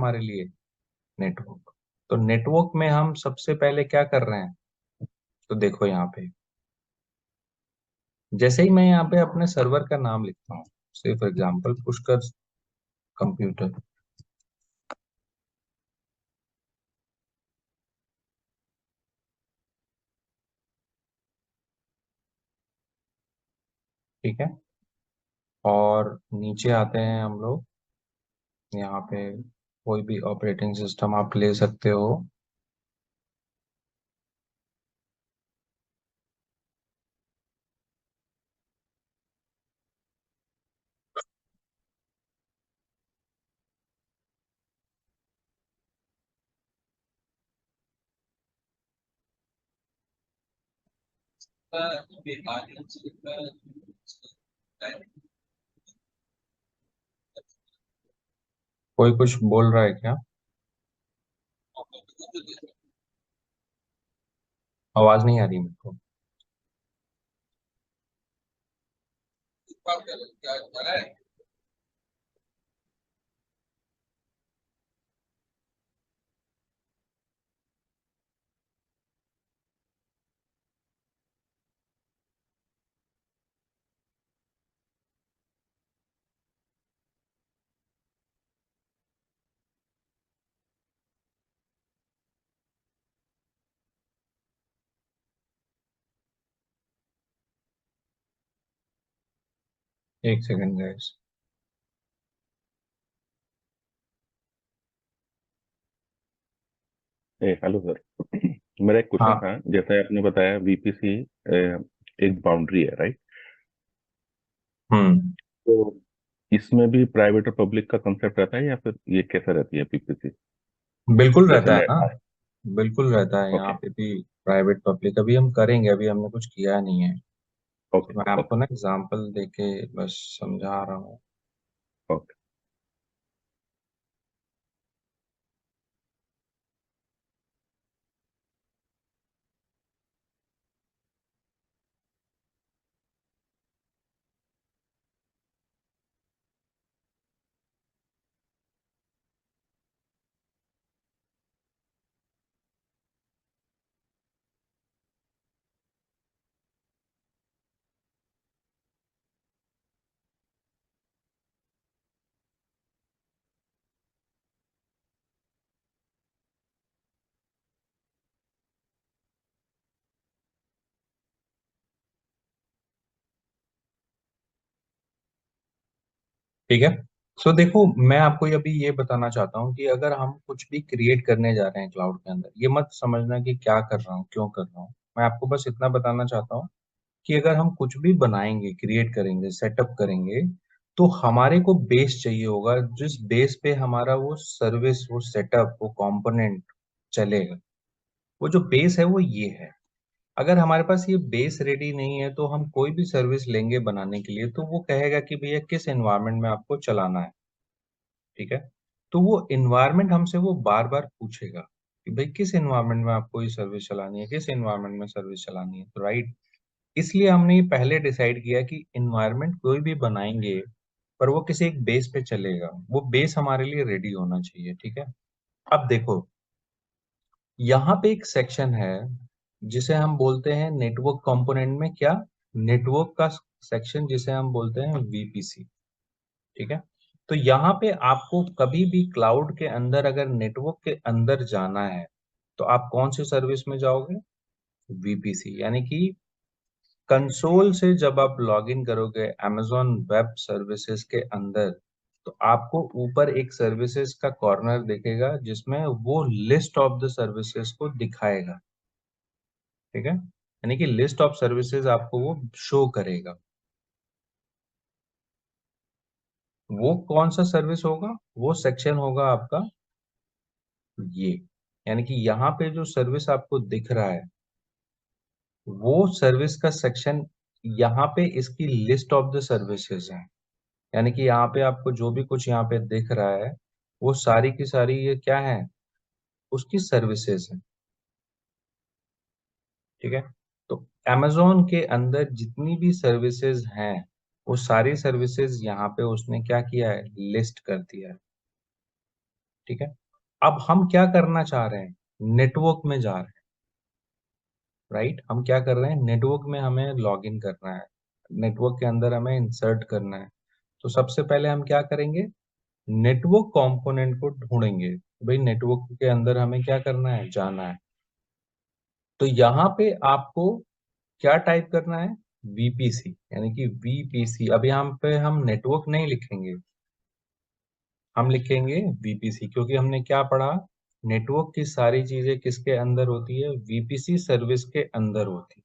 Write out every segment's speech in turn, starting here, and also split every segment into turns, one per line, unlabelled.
हमारे लिए? नेटवर्क। तो नेटवर्क में हम सबसे पहले क्या कर रहे हैं? तो देखो यहाँ पे, जैसे ही मैं यहाँ पे अपने सर्वर का नाम लिखता हूँ, से फॉर एग्जांपल पुष्कर कंप्यूटर, ठीक है, और नीचे आते हैं हम लोग, यहाँ पे कोई भी ऑपरेटिंग सिस्टम आप ले सकते हो। कोई कुछ बोल रहा है क्या? आवाज नहीं आ रही मेरे को। एक सेकंड गाइस।
Hello sir. मेरा एक क्वेश्चन
हाँ।
था, जैसे आपने बताया वीपीसी एक बाउंड्री है, राइट?
हम्म।
तो इसमें भी प्राइवेट और पब्लिक का कंसेप्ट रहता है, या फिर ये कैसा रहती है पीपीसी?
बिल्कुल
जैसे
रहता है
मैं
ना, बिल्कुल रहता है यहाँ
ओके,
पे भी। प्राइवेट पब्लिक अभी हम करेंगे, अभी हमने कुछ किया नहीं है, तो
ओके,
मैं आपको
ओके,
ना एग्जांपल देके बस समझा रहा हूँ।
ओके।
ठीक है। सो देखो, मैं आपको अभी ये बताना चाहता हूँ कि अगर हम कुछ भी क्रिएट करने जा रहे हैं क्लाउड के अंदर, ये मत समझना कि क्या कर रहा हूँ, क्यों कर रहा हूँ। मैं आपको बस इतना बताना चाहता हूँ कि अगर हम कुछ भी बनाएंगे, क्रिएट करेंगे, सेटअप करेंगे, तो हमारे को बेस चाहिए होगा, जिस बेस पे हमारा वो सर्विस, वो सेटअप, वो कंपोनेंट चलेगा। वो जो बेस है वो ये है। अगर हमारे पास ये बेस रेडी नहीं है, तो हम कोई भी सर्विस लेंगे बनाने के लिए, तो वो कहेगा कि भैया किस एनवायरनमेंट में आपको चलाना है। ठीक है। तो वो इन्वायरमेंट हमसे वो बार बार पूछेगा कि भाई किस इन्वायरमेंट में आपको ये सर्विस चलानी है, किस इन्वायरमेंट में सर्विस चलानी है, तो राइट। इसलिए हमने ये पहले डिसाइड किया कि इन्वायरमेंट कोई भी बनाएंगे, पर वो किसी एक बेस पे चलेगा, वो बेस हमारे लिए रेडी होना चाहिए। ठीक है। अब देखो, यहाँ पे एक सेक्शन है जिसे हम बोलते हैं नेटवर्क कंपोनेंट में क्या, नेटवर्क का सेक्शन जिसे हम बोलते हैं वीपीसी। ठीक है। तो यहाँ पे आपको कभी भी क्लाउड के अंदर अगर नेटवर्क के अंदर जाना है, तो आप कौन सी सर्विस में जाओगे? वीपीसी, यानी कि कंसोल से जब आप लॉग इन करोगे amazon वेब सर्विसेज के अंदर, तो आपको ऊपर एक सर्विसेज का कॉर्नर दिखेगा जिसमें वो लिस्ट ऑफ द सर्विसेज को दिखाएगा। ठीक है। यानी कि लिस्ट ऑफ सर्विसेज आपको वो शो करेगा। वो कौन सा सर्विस होगा? वो सेक्शन होगा आपका ये, यानी कि यहाँ पे जो सर्विस आपको दिख रहा है, वो सर्विस का सेक्शन, यहाँ पे इसकी लिस्ट ऑफ द सर्विसेज है। यानी कि यहाँ पे आपको जो भी कुछ यहाँ पे दिख रहा है, वो सारी की सारी ये क्या है? उसकी सर्विसेज है। ठीक है। तो amazon के अंदर जितनी भी सर्विसेज हैं, वो सारी सर्विसेज यहाँ पे उसने क्या किया है? लिस्ट कर दिया है। ठीक है। अब हम क्या करना चाह रहे हैं, नेटवर्क में जा रहे हैं, राइट। हम क्या कर रहे हैं, नेटवर्क में हमें लॉग इन करना है, नेटवर्क के अंदर हमें इंसर्ट करना है। तो सबसे पहले हम क्या करेंगे, नेटवर्क कंपोनेंट को ढूंढेंगे, भाई नेटवर्क के अंदर हमें क्या करना है, जाना है। तो यहाँ पे आपको क्या टाइप करना है, वीपीसी, यानी कि वीपीसी। अब यहाँ पे हम नेटवर्क नहीं लिखेंगे, हम लिखेंगे वीपीसी, क्योंकि हमने क्या पढ़ा, नेटवर्क की सारी चीजें किसके अंदर होती है, वीपीसी सर्विस के अंदर होती है।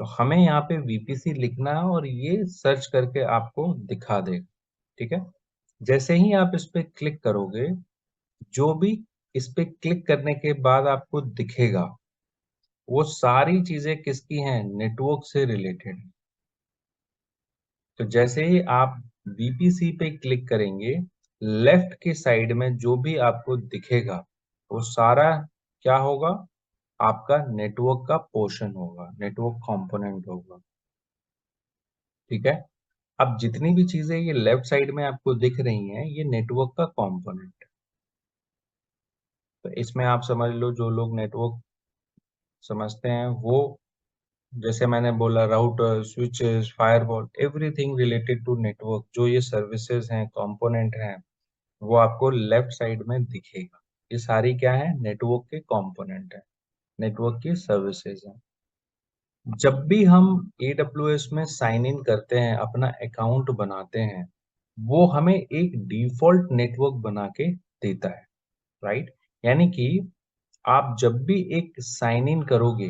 तो हमें यहाँ पे वीपीसी लिखना है और ये सर्च करके आपको दिखा देगा, ठीक है। जैसे ही आप इस पे क्लिक करोगे, जो भी इस पे क्लिक करने के बाद आपको दिखेगा, वो सारी चीजें किसकी हैं, नेटवर्क से रिलेटेड। तो जैसे ही आप वीपीसी पे क्लिक करेंगे, लेफ्ट के साइड में जो भी आपको दिखेगा, वो सारा क्या होगा, आपका नेटवर्क का पोर्शन होगा, नेटवर्क कंपोनेंट होगा, ठीक है। अब जितनी भी चीजें ये लेफ्ट साइड में आपको दिख रही हैं, ये नेटवर्क का कंपोनेंट है। तो इसमें आप समझ लो, जो लोग नेटवर्क समझते हैं वो, जैसे मैंने बोला, router, switches, firewall, everything related to network, जो ये सर्विसेज हैं, कंपोनेंट हैं, वो आपको लेफ्ट साइड में दिखेगा। ये सारी क्या है, नेटवर्क के कंपोनेंट है, नेटवर्क की सर्विसेज है। जब भी हम AWS में साइन इन करते हैं, अपना अकाउंट बनाते हैं, वो हमें एक डिफॉल्ट नेटवर्क बना के देता है, राइट। यानी कि आप जब भी एक साइन इन करोगे,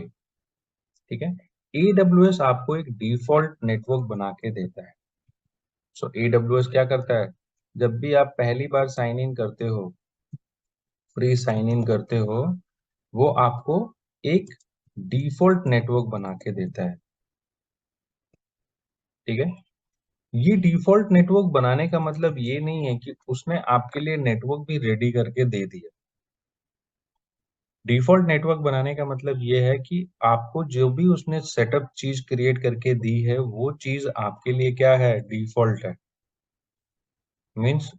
ठीक है, AWS आपको एक डिफॉल्ट नेटवर्क बना के देता है। सो AWS क्या करता है, जब भी आप पहली बार साइन इन करते हो, फ्री साइन इन करते हो, वो आपको एक डिफॉल्ट नेटवर्क बना के देता है, ठीक है। ये डिफॉल्ट नेटवर्क बनाने का मतलब ये नहीं है कि उसने आपके लिए नेटवर्क भी रेडी करके दे दिया। डिफॉल्ट नेटवर्क बनाने का मतलब ये है कि आपको जो भी उसने सेटअप चीज क्रिएट करके दी है, वो चीज आपके लिए क्या है, डिफॉल्ट है। मीन्स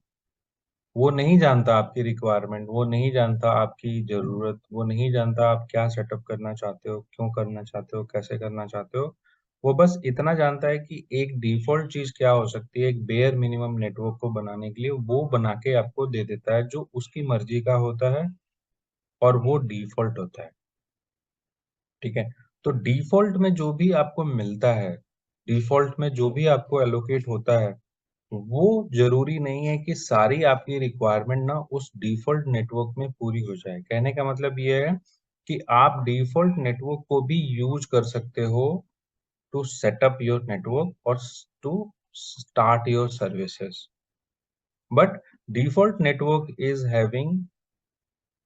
वो नहीं जानता आपकी रिक्वायरमेंट, वो नहीं जानता आपकी जरूरत, वो नहीं जानता आप क्या सेटअप करना चाहते हो, क्यों करना चाहते हो, कैसे करना चाहते हो। वो बस इतना जानता है कि एक डिफॉल्ट चीज क्या हो सकती है, एक बेयर मिनिमम नेटवर्क को बनाने के लिए वो बना के आपको दे देता है, जो उसकी मर्जी का होता है और वो डिफॉल्ट होता है, ठीक है। तो डिफॉल्ट में जो भी आपको मिलता है, डिफॉल्ट में जो भी आपको एलोकेट होता है, वो जरूरी नहीं है कि सारी आपकी रिक्वायरमेंट ना उस डिफॉल्ट नेटवर्क में पूरी हो जाए। कहने का मतलब ये है कि आप डिफॉल्ट नेटवर्क को भी यूज कर सकते हो टू सेटअप योर नेटवर्क और to start your services. But default network is having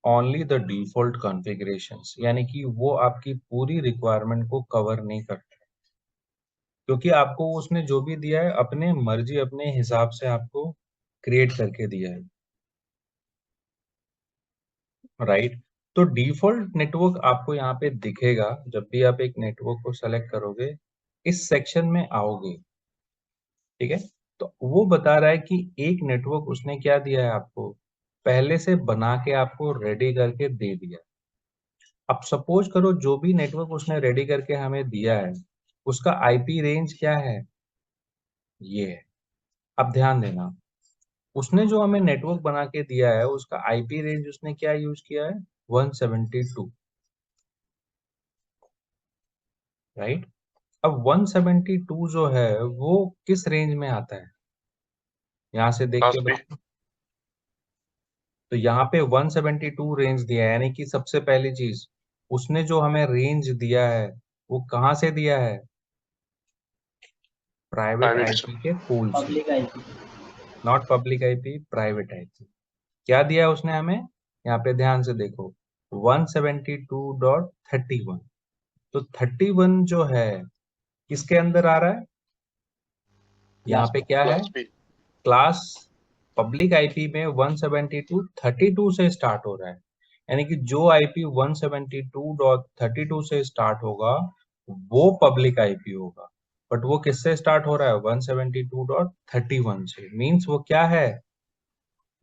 only the default configurations, यानी कि वो आपकी पूरी रिक्वायरमेंट को कवर नहीं करता, क्योंकि आपको उसने जो भी दिया है अपने मर्जी, अपने हिसाब से आपको क्रिएट करके दिया है, राइट। तो डिफॉल्ट नेटवर्क आपको यहाँ पे दिखेगा जब भी आप एक नेटवर्क को सेलेक्ट करोगे, इस सेक्शन में आओगे, ठीक है। तो वो बता रहा है कि एक नेटवर्क उसने क्या दिया है आपको, पहले से बना के आपको रेडी करके दे दिया। अब सपोज करो जो भी नेटवर्क उसने रेडी करके हमें दिया है, उसका आईपी रेंज क्या है, ये है। अब ध्यान देना, उसने जो हमें नेटवर्क बना के दिया है, उसका आईपी रेंज उसने क्या यूज किया है, 172, राइट। अब 172 जो है वो किस रेंज में आता है, यहाँ से देख के बताओ। तो यहाँ पे 172 रेंज दिया है, यानी कि सबसे पहली चीज, उसने जो हमें रेंज दिया है, वो कहाँ से दिया है, प्राइवेट आईपी के पूल से,
public IP.
Not public IP, private IP. क्या दिया है उसने हमें, यहाँ पे ध्यान से देखो, 172.31। तो 31 जो है किसके अंदर आ रहा है, यहाँ
क्लास
पे
पे।
क्या है, क्लास पब्लिक आईपी में 172 32 से स्टार्ट हो रहा है। यानी कि जो आईपी 172.32 से स्टार्ट होगा, वो पब्लिक आईपी होगा। बट वो किससे स्टार्ट हो रहा है, 172.31 से। मींस वो क्या है,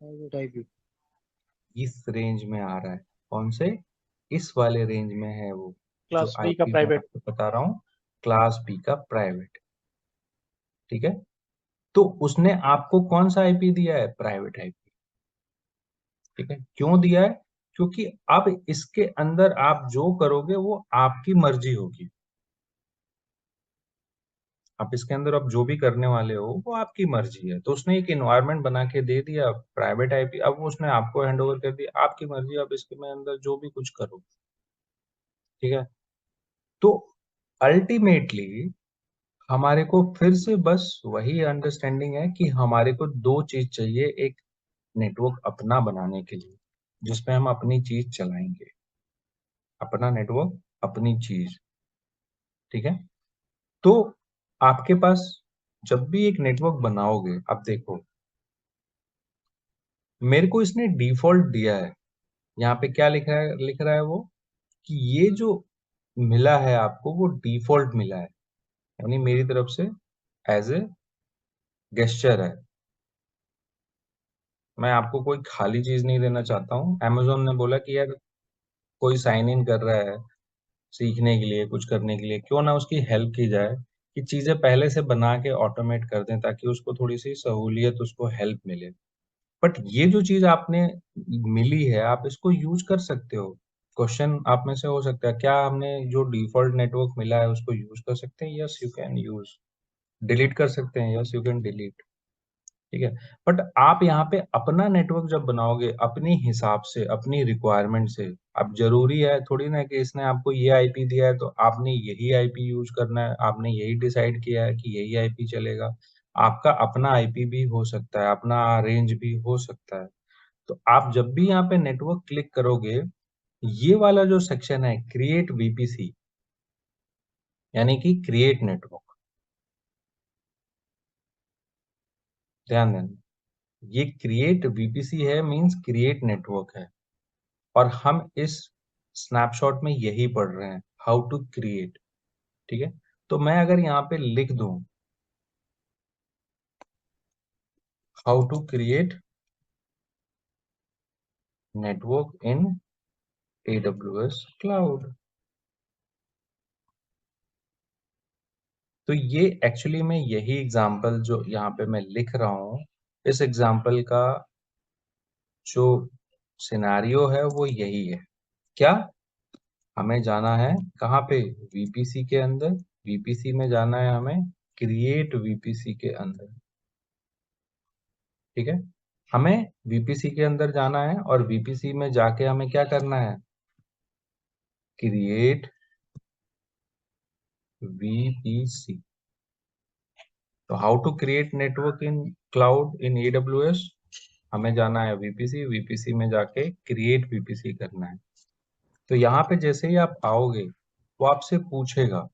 प्राइवेट आईपी।
इस रेंज में आ रहा है। कौन से? इस वाले रेंज में है वो, जो
क्लास बी का
आईपी मैं
प्राइवेट।
आपको बता रहा हूँ, क्लास बी का प्राइवेट। ठीक है, तो उसने आपको कौन सा आईपी दिया है? Private IP. ठीक है, क्यों दिया है? क्योंकि अब इसके अंदर आप जो करोगे वो आपकी मर्जी होगी। आप इसके अंदर अब जो भी करने वाले हो वो आपकी मर्जी है। तो उसने एक इन्वायरमेंट बना के दे दिया प्राइवेट आईपी, अब उसने आपको हैंड ओवर कर दिया, आपकी मर्जी, आप इसके में अंदर जो भी कुछ करो। ठीक है, तो अल्टीमेटली हमारे को फिर से बस वही अंडरस्टैंडिंग है कि हमारे को दो चीज चाहिए, एक नेटवर्क अपना बनाने के लिए जिसमें हम अपनी चीज चलाएंगे, अपना नेटवर्क, अपनी चीज। ठीक है, तो आपके पास जब भी एक नेटवर्क बनाओगे, आप देखो, मेरे को इसने डिफॉल्ट दिया है। यहाँ पे क्या लिखा है, लिख रहा है वो कि ये जो मिला है आपको वो डिफॉल्ट मिला है, यानी मेरी तरफ से एज ए गेस्चर है। मैं आपको कोई खाली चीज नहीं देना चाहता हूँ। Amazon ने बोला कि यार कोई साइन इन कर रहा है सीखने के लिए, कुछ करने के लिए, क्यों ना उसकी हेल्प की जाए, कि चीजें पहले से बना के ऑटोमेट कर दें ताकि उसको थोड़ी सी सहूलियत, उसको हेल्प मिले। बट ये जो चीज आपने मिली है, आप इसको यूज कर सकते हो। क्वेश्चन आप में से हो सकता है, क्या हमने जो डिफॉल्ट नेटवर्क मिला है उसको यूज कर सकते हैं? Yes you can use. Delete कर सकते हैं? Yes you can delete. ठीक है, बट आप यहाँ पे अपना नेटवर्क जब बनाओगे अपने हिसाब से, अपनी रिक्वायरमेंट से, अब जरूरी है थोड़ी ना कि इसने आपको ये आईपी दिया है तो आपने यही आईपी यूज करना है, आपने यही डिसाइड किया है कि यही आईपी चलेगा। आपका अपना आईपी भी हो सकता है, अपना रेंज भी हो सकता है। तो आप जब भी यहाँ पे नेटवर्क क्लिक करोगे, ये वाला जो सेक्शन है क्रिएट वीपीसी, यानी कि क्रिएट नेटवर्क, ध्यान देना, ये क्रिएट वीपीसी है, मींस क्रिएट नेटवर्क है। और हम इस स्नैपशॉट में यही पढ़ रहे हैं, हाउ टू क्रिएट। ठीक है, तो मैं अगर यहाँ पे लिख दूं how to create network in AWS cloud, तो ये एक्चुअली में यही एग्जांपल जो यहाँ पे मैं लिख रहा हूँ, इस एग्जांपल का जो सिनेरियो है वो यही है। क्या? हमें जाना है कहाँ पे? वीपीसी के अंदर। वीपीसी में जाना है हमें, क्रिएट वीपीसी के अंदर। ठीक है, हमें वीपीसी के अंदर जाना है और वीपीसी में जाके हमें क्या करना है? Create VPC. तो how to create network in cloud in AWS, हमें जाना है वीपीसी, वीपीसी में जाके क्रिएट वीपीसी करना है। तो यहाँ पे जैसे ही आप आओगे वो आपसे पूछेगा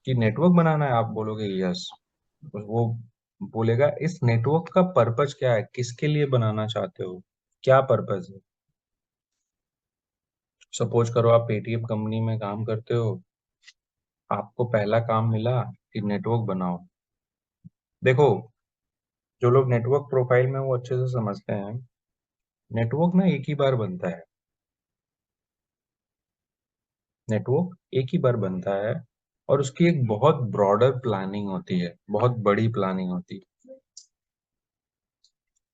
कि नेटवर्क बनाना है, आप बोलोगे यस। वो बोलेगा इस नेटवर्क का पर्पस क्या है, किसके लिए बनाना चाहते हो, क्या पर्पस है। सपोज करो आप पेटीएम कंपनी में काम करते हो, आपको पहला काम मिला कि नेटवर्क बनाओ। देखो, जो लोग नेटवर्क प्रोफाइल में वो अच्छे से समझते हैं, नेटवर्क ना एक ही बार बनता है। नेटवर्क एक ही बार बनता है और उसकी एक बहुत ब्रॉडर प्लानिंग होती है, बहुत बड़ी प्लानिंग होती है।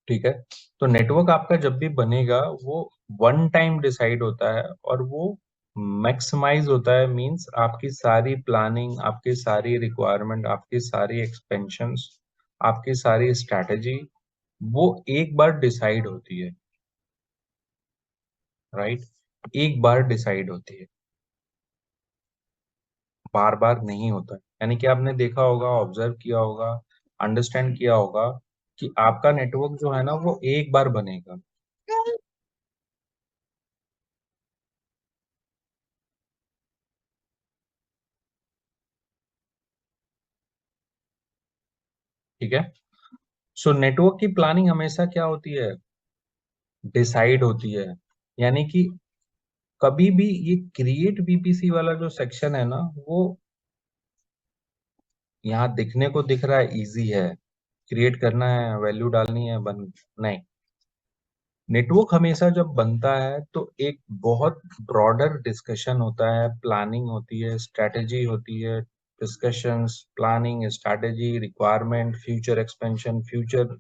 ठीक है, तो नेटवर्क आपका जब भी बनेगा वो वन टाइम डिसाइड होता है और वो मैक्सिमाइज होता है, मींस आपकी सारी प्लानिंग, आपकी सारी रिक्वायरमेंट, आपकी सारी एक्सपेंशंस, आपकी सारी स्ट्रैटेजी वो एक बार डिसाइड होती है। राइट, एक बार डिसाइड होती है, बार बार नहीं होता है। यानी कि आपने देखा होगा, ऑब्जर्व किया होगा, अंडरस्टैंड किया होगा कि आपका नेटवर्क जो है ना वो एक बार बनेगा। ठीक है, सो नेटवर्क की प्लानिंग हमेशा क्या होती है? डिसाइड होती है। यानी कि कभी भी ये क्रिएट वीपीसी वाला जो सेक्शन है ना, वो यहाँ दिखने को दिख रहा है इजी है, क्रिएट करना है, वैल्यू डालनी है, बन नहीं, नेटवर्क हमेशा जब बनता है तो एक बहुत ब्रॉडर डिस्कशन होता है, प्लानिंग होती है, स्ट्रेटेजी होती है, discussions, planning, strategy, requirement, future expansion, future,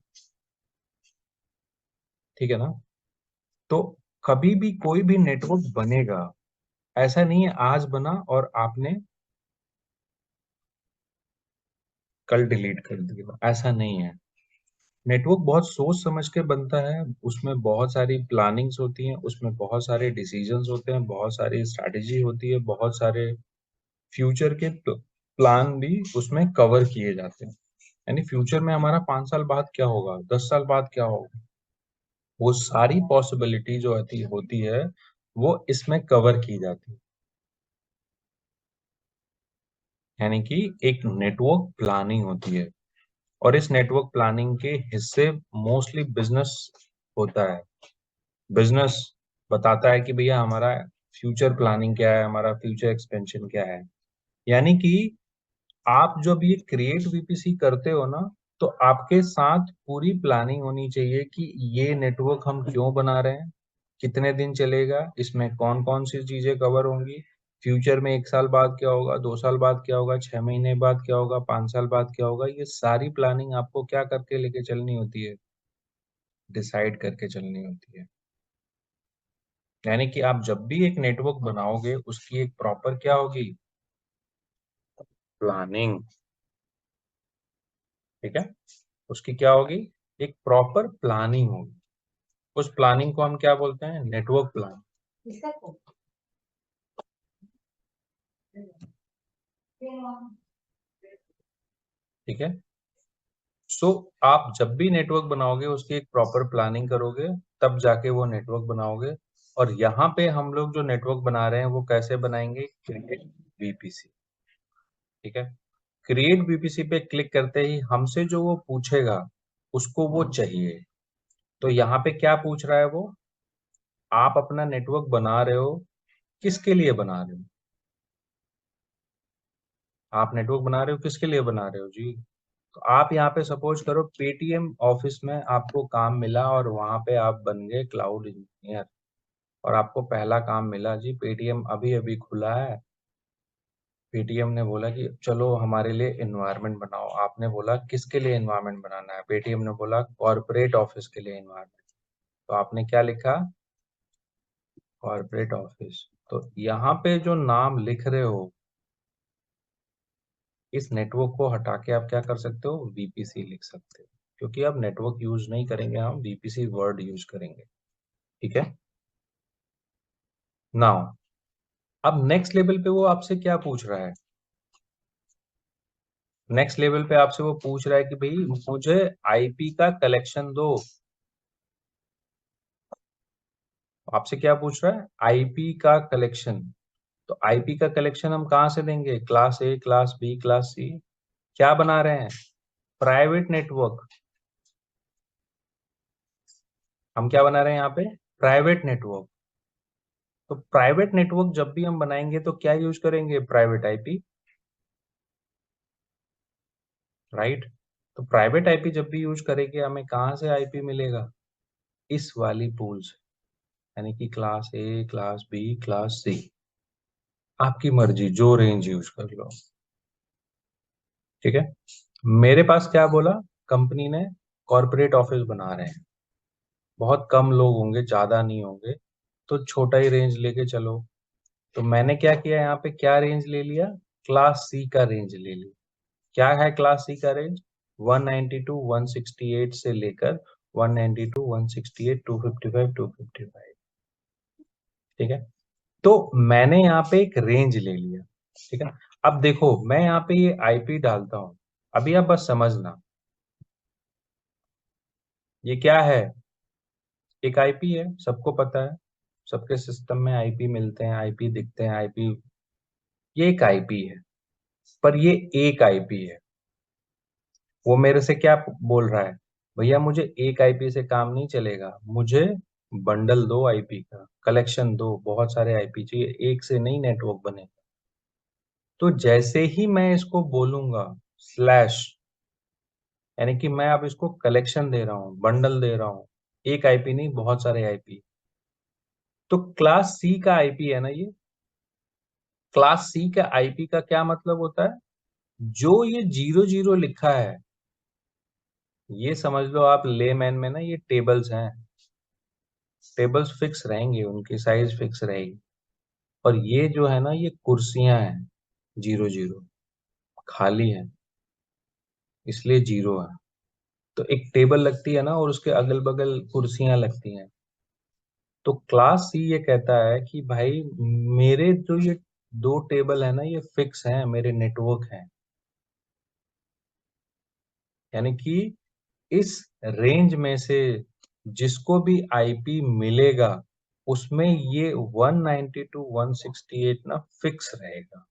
ठीक है ना। तो कभी भी कोई भी नेटवर्क बनेगा, ऐसा नहीं है आज बना और आपने कल डिलीट कर दिया, ऐसा नहीं है। नेटवर्क बहुत सोच समझ के बनता है, उसमें बहुत सारी प्लानिंग्स होती हैं, उसमें बहुत सारे डिसीजंस होते हैं, बहुत सारी स्ट्रैटेजी होती है, बहुत सारे फ्यूचर के प्लान भी उसमें कवर किए जाते हैं। यानी फ्यूचर में हमारा 5 साल बाद क्या होगा, 10 साल बाद क्या होगा, वो सारी पॉसिबिलिटी जो होती है वो इसमें कवर की जाती है। यानी कि एक नेटवर्क प्लानिंग होती है, और इस नेटवर्क प्लानिंग के हिस्से मोस्टली बिजनेस होता है। बिजनेस बताता है कि भैया हमारा फ्यूचर प्लानिंग क्या है, हमारा फ्यूचर एक्सपेंशन क्या है। यानी कि आप जब ये क्रिएट वीपीसी करते हो ना, तो आपके साथ पूरी प्लानिंग होनी चाहिए कि ये नेटवर्क हम क्यों बना रहे हैं, कितने दिन चलेगा, इसमें कौन कौन सी चीजें कवर होंगी, फ्यूचर में 1 साल बाद क्या होगा, 2 साल बाद क्या होगा, 6 महीने बाद क्या होगा, 5 साल बाद क्या होगा। ये सारी प्लानिंग आपको क्या करके लेके चलनी होती है, डिसाइड करके चलनी होती है। यानी कि आप जब भी एक नेटवर्क बनाओगे उसकी एक प्रॉपर क्या होगी, प्लानिंग, ठीक है। उसकी क्या होगी, एक प्रॉपर प्लानिंग होगी। उस प्लानिंग को हम क्या बोलते हैं, नेटवर्क प्लान, ठीक है। सो आप जब भी नेटवर्क बनाओगे उसकी एक प्रॉपर प्लानिंग करोगे, तब जाके वो नेटवर्क बनाओगे। और यहाँ पे हम लोग जो नेटवर्क बना रहे हैं वो कैसे बनाएंगे, क्रिएट वीपीसी, ठीक है। क्रिएट वीपीसी पे क्लिक करते ही हमसे जो वो पूछेगा उसको वो चाहिए। तो यहाँ पे क्या पूछ रहा है वो, आप अपना नेटवर्क बना रहे हो, किसके लिए बना रहे हो, आप नेटवर्क बना रहे हो किसके लिए बना रहे हो जी। तो आप यहाँ पे सपोज करो पेटीएम ऑफिस में आपको काम मिला और वहां पे आप बन गए क्लाउड इंजीनियर, और आपको पहला काम मिला जी, पेटीएम अभी अभी खुला है, पेटीएम ने बोला कि चलो हमारे लिए एनवायरनमेंट बनाओ। आपने बोला किसके लिए एनवायरनमेंट बनाना है, पेटीएम ने बोला कॉर्पोरेट ऑफिस के लिए एनवायरनमेंट। तो आपने क्या लिखा, कॉर्पोरेट ऑफिस। तो यहाँ पे जो नाम लिख रहे हो, इस नेटवर्क को हटा के आप क्या कर सकते हो, वीपीसी लिख सकते हो, क्योंकि अब नेटवर्क यूज नहीं करेंगे, हम वीपीसी वर्ड यूज करेंगे, ठीक है। नाउ अब नेक्स्ट लेवल पे वो आपसे क्या पूछ रहा है, नेक्स्ट लेवल पे आपसे वो पूछ रहा है कि भाई मुझे आईपी का कलेक्शन दो। आपसे क्या पूछ रहा है, आईपी का कलेक्शन। तो आईपी का कलेक्शन हम कहाँ से देंगे, class A, class B, class C. क्या बना रहे हैं, प्राइवेट नेटवर्क। हम क्या बना रहे हैं यहाँ पे, प्राइवेट नेटवर्क। तो प्राइवेट नेटवर्क जब भी हम बनाएंगे तो क्या यूज करेंगे, प्राइवेट आईपी, राइट। तो प्राइवेट आईपी जब भी यूज करेंगे हमें कहाँ से आईपी मिलेगा, इस वाली पूल से। यानी कि class A, class B, class C, आपकी मर्जी जो रेंज यूज कर लो, ठीक है। मेरे पास क्या बोला, कंपनी ने कॉर्पोरेट ऑफिस बना रहे हैं, बहुत कम लोग होंगे, ज्यादा नहीं होंगे, तो छोटा ही रेंज लेके चलो। तो मैंने क्या किया, यहाँ पे क्या रेंज ले लिया, क्लास सी का रेंज ले लिया। क्या है क्लास सी का रेंज, 192 168 से लेकर 192 168 255 255, ठीक है। तो मैंने यहाँ पे एक रेंज ले लिया, ठीक है। अब देखो मैं यहाँ पे ये आईपी डालता हूँ, अभी आप बस समझना, ये क्या है, एक आईपी है, सबको पता है, सबके सिस्टम में आईपी मिलते हैं, आईपी दिखते हैं, आईपी, ये एक आईपी है। पर ये एक आईपी है, वो मेरे से क्या बोल रहा है, भैया मुझे एक आईपी से काम नहीं चलेगा, मुझे बंडल दो आईपी का, कलेक्शन दो, बहुत सारे आईपी चाहिए, एक से नहीं नेटवर्क बने। तो जैसे ही मैं इसको बोलूंगा स्लैश, यानी कि मैं अब इसको कलेक्शन दे रहा हूँ, बंडल दे रहा हूँ, एक आईपी नहीं, बहुत सारे आईपी। तो क्लास सी का आईपी है ना ये, क्लास सी का आईपी का क्या मतलब होता है? जो ये 00 लिखा है, ये समझ लो आप लेमैन में ना, ये टेबल्स हैं। टेबल्स फिक्स रहेंगे, उनकी साइज फिक्स रहेगी। और ये जो है ना, ये कुर्सियां हैं, 00 खाली है, इसलिए 0 है। तो एक टेबल लगती है ना, और उसके अगल बगल कुर्सियां लगती हैं। तो क्लास सी ये कहता है कि भाई, मेरे जो ये दो टेबल है ना, ये फिक्स हैं, मेरे नेटवर्क हैं। यानी कि इस रेंज में से जिसको भी आईपी मिलेगा, उसमें ये 192 168 ना फिक्स रहेगा,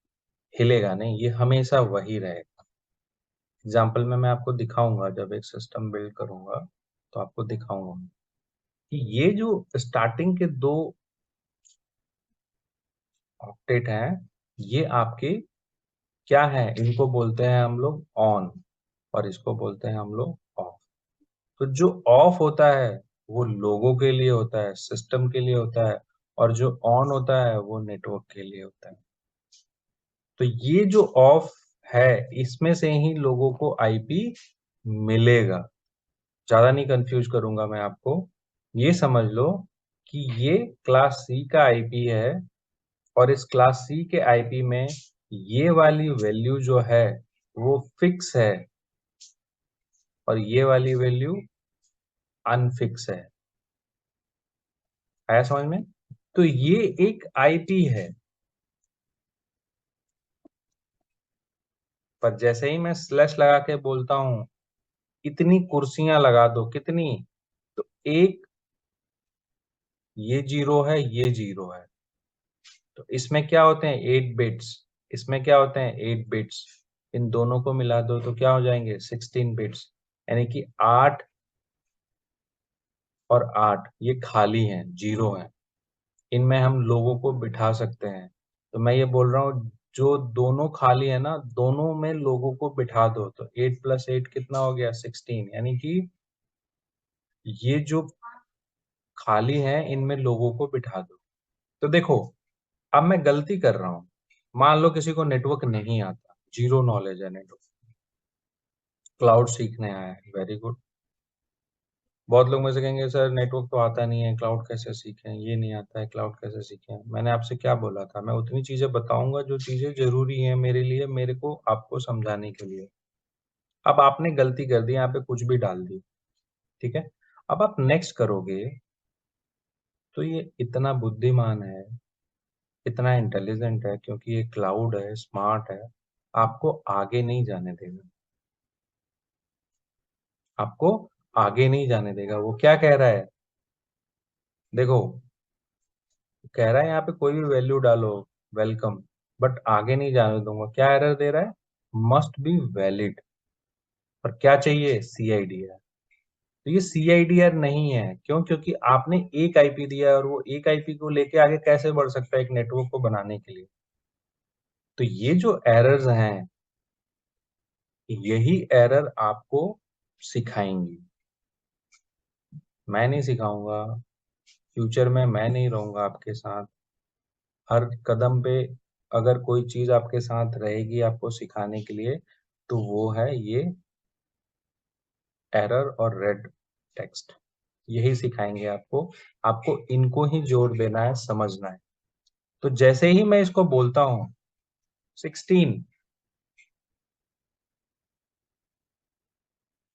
हिलेगा नहीं, ये हमेशा वही रहेगा। एग्जाम्पल में मैं आपको दिखाऊंगा, जब एक सिस्टम बिल्ड करूंगा तो आपको दिखाऊंगा कि ये जो स्टार्टिंग के दो ऑक्टेट हैं, ये आपके क्या है, इनको बोलते हैं हम लोग ऑन, और इसको बोलते हैं हम लोग ऑफ। तो जो ऑफ होता है वो लोगों के लिए होता है, सिस्टम के लिए होता है, और जो ऑन होता है वो नेटवर्क के लिए होता है। तो ये जो ऑफ है, इसमें से ही लोगों को आईपी मिलेगा। ज्यादा नहीं कंफ्यूज करूंगा मैं आपको, ये समझ लो कि ये क्लास सी का आईपी है, और इस क्लास सी के आईपी में ये वाली वैल्यू जो है वो फिक्स है, और ये वाली वैल्यू अनफिक्स है। आया समझ में? तो ये एक आईपी है, पर जैसे ही मैं स्लैश लगा के बोलता हूं इतनी कुर्सियां लगा दो, कितनी? तो एक, ये 0 है, ये 0 है। तो इसमें क्या होते हैं 8 बिट्स, इसमें क्या होते हैं 8 बिट्स। इन दोनों को मिला दो तो क्या हो जाएंगे 16 बिट्स। यानी कि 8 और 8 ये खाली हैं, 0 हैं। इनमें हम लोगों को बिठा सकते हैं। तो मैं ये बोल रहा हूँ, जो दोनों खाली है ना, दोनों में लोगों को बिठा दो, तो 8 + 8 कितना हो गया 16। यानी कि ये जो खाली है, इनमें लोगों को बिठा दो। तो देखो, अब मैं गलती कर रहा हूँ। मान लो किसी को नेटवर्क नहीं आता, 0 नॉलेज है नेटवर्क, क्लाउड सीखने आया है, वेरी गुड। बहुत लोग मुझे कहेंगे सर नेटवर्क तो आता नहीं है, क्लाउड कैसे सीखें, ये नहीं आता है, क्लाउड कैसे सीखें। मैंने आपसे क्या बोला था? मैं उतनी चीजें बताऊंगा जो चीजें जरूरी हैं मेरे लिए, मेरे को आपको समझाने के लिए। अब आपने गलती कर दी, यहाँ पे कुछ भी डाल दी, ठीक है। अब आप नेक्स्ट करोगे तो ये इतना बुद्धिमान है, इतना इंटेलिजेंट है, क्योंकि ये क्लाउड है, स्मार्ट है, आपको आगे नहीं जाने देगा। आपको आगे नहीं जाने देगा। वो क्या कह रहा है, देखो, कह रहा है यहाँ पे कोई भी वैल्यू डालो, वेलकम, बट आगे नहीं जाने दूंगा। क्या एरर दे रहा है? Must be valid. और क्या चाहिए? CIDR। तो ये CIDR नहीं है, क्यों? क्योंकि आपने एक आईपी दिया है, और वो एक आईपी को लेके आगे कैसे बढ़ सकता है एक नेटवर्क को बनाने के लिए? तो ये जो एरर्स हैं, यही एरर आपको सिखाएंगी। मैं नहीं सिखाऊंगा, फ्यूचर में मैं नहीं रहूंगा आपके साथ। हर कदम पे अगर कोई चीज आपके साथ रहेगी आपको सिखाने के लिए, तो वो है ये एरर और रेड टेक्स्ट। यही सिखाएंगे आपको। आपको इनको ही जोड़ देना है, समझना है। तो जैसे ही मैं इसको बोलता हूं 16,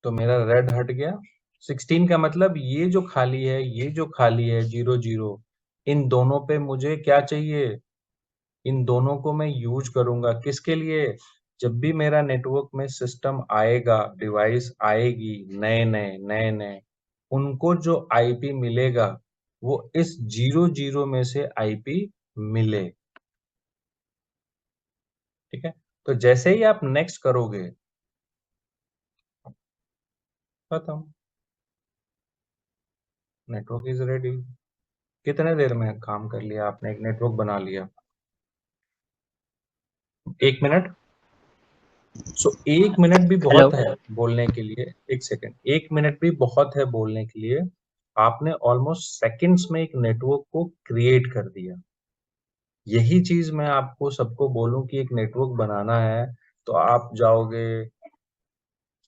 तो मेरा रेड हट गया। 16 का मतलब ये जो खाली है, ये जो खाली है 00, इन दोनों पे मुझे क्या चाहिए? इन दोनों को मैं यूज करूंगा किसके लिए? जब भी मेरा नेटवर्क में सिस्टम आएगा, डिवाइस आएगी, नए नए नए नए, उनको जो आईपी मिलेगा वो इस 00 में से आईपी मिले। ठीक है। तो जैसे ही आप नेक्स्ट करोगे, खत्म, नेटवर्क इज रेडी। कितने देर में काम कर लिया आपने? एक नेटवर्क बना लिया, 1 मिनट। सो 1 मिनट भी
हेलो।
बहुत है बोलने के लिए। एक सेकंड, 1 मिनट भी बहुत है बोलने के लिए। आपने ऑलमोस्ट सेकंड्स में एक नेटवर्क को क्रिएट कर दिया। यही चीज मैं आपको सबको बोलूं कि एक नेटवर्क बनाना है तो आप जाओगे,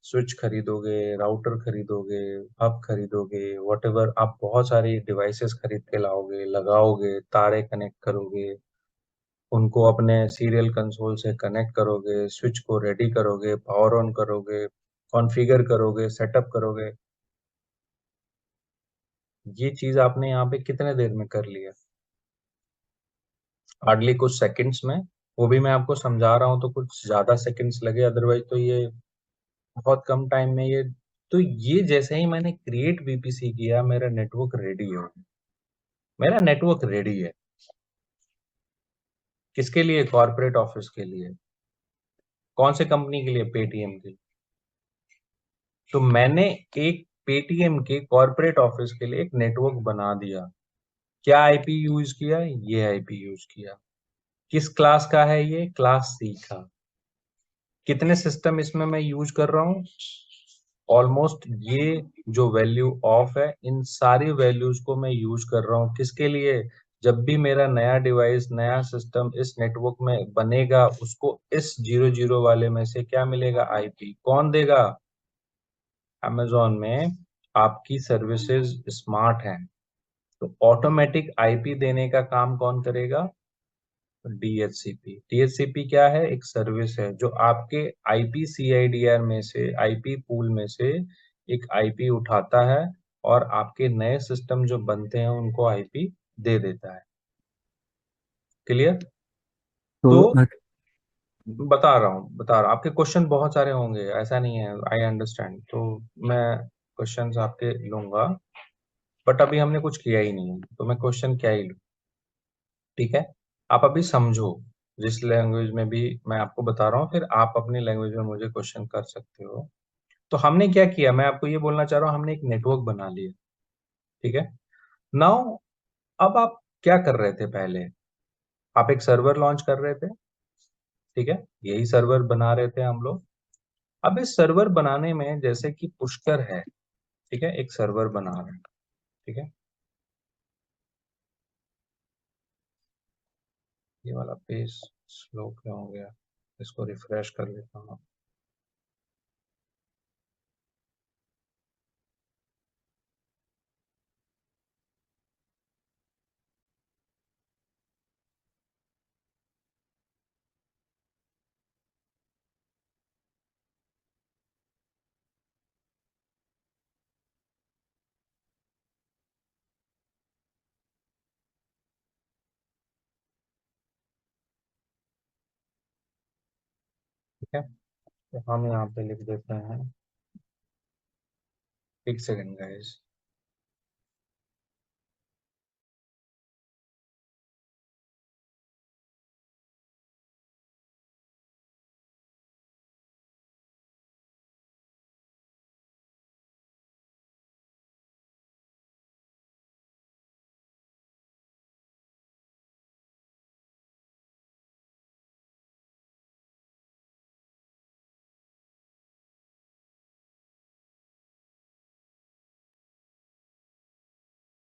स्विच खरीदोगे, राउटर खरीदोगे, हब खरीदोगे, वॉटेवर, आप बहुत सारी डिवाइसेस खरीद के लाओगे, लगाओगे, तारे कनेक्ट करोगे, उनको अपने सीरियल कंसोल से कनेक्ट करोगे, स्विच को रेडी करोगे, पावर ऑन करोगे, कॉन्फ़िगर करोगे, सेटअप करोगे। ये चीज आपने यहाँ पे कितने देर में कर लिया? हार्डली कुछ सेकंड्स में। वो भी मैं आपको समझा रहा हूँ तो कुछ ज्यादा सेकंड्स लगे, अदरवाइज तो ये बहुत कम टाइम में ये। तो ये जैसे ही मैंने क्रिएट वीपीसी किया, मेरा नेटवर्क रेडी हो गया। मेरा नेटवर्क रेडी है किसके लिए? कॉर्पोरेट ऑफिस के लिए। कौन से कंपनी के लिए? पेटीएम के लिए। तो मैंने एक पेटीएम के कॉर्पोरेट ऑफिस के लिए एक नेटवर्क बना दिया। क्या आईपी यूज किया? ये आईपी यूज किया। किस क्लास का है? ये क्लास सी का। कितने सिस्टम इसमें मैं यूज कर रहा हूँ? ऑलमोस्ट ये जो वैल्यू ऑफ है, इन सारी वैल्यूज को मैं यूज कर रहा हूँ किसके लिए? जब भी मेरा नया डिवाइस, नया सिस्टम इस नेटवर्क में बनेगा, उसको इस 00 वाले में से क्या मिलेगा? आईपी। कौन देगा? अमेजोन में आपकी सर्विसेज स्मार्ट हैं, तो ऑटोमेटिक आईपी देने का काम कौन करेगा? डीएचसीपी। डीएचसीपी क्या है? एक सर्विस है जो आपके आईपी सीआईडीआर में से, आईपी पूल में से एक आईपी उठाता है और आपके नए सिस्टम जो बनते हैं उनको आईपी दे देता है। क्लियर?
तो
तो बता रहा हूँ, आपके क्वेश्चन बहुत सारे होंगे, ऐसा नहीं है, आई अंडरस्टैंड। तो मैं क्वेश्चंस आपके लूंगा, बट अभी हमने कुछ किया ही नहीं है तो मैं क्वेश्चन क्या ही लूँ। ठीक है? आप अभी समझो, जिस लैंग्वेज में भी मैं आपको बता रहा हूँ, फिर आप अपनी लैंग्वेज में मुझे क्वेश्चन कर सकते हो। तो हमने क्या किया, मैं आपको ये बोलना चाह रहा हूँ, हमने एक नेटवर्क बना लिया। ठीक है? नाउ, अब आप क्या कर रहे थे पहले? आप एक सर्वर लॉन्च कर रहे थे। ठीक है? यही सर्वर बना रहे थे हम लोग। अब इस सर्वर बनाने में जैसे कि पुष्कर है, ठीक है, एक सर्वर बना रहे हैं। ठीक है? ये वाला पेज स्लो क्यों हो गया? इसको रिफ्रेश कर लेता हूँ। ठीक है? तो हम यहाँ पे लिख देते हैं, एक सेकेंड गाइस।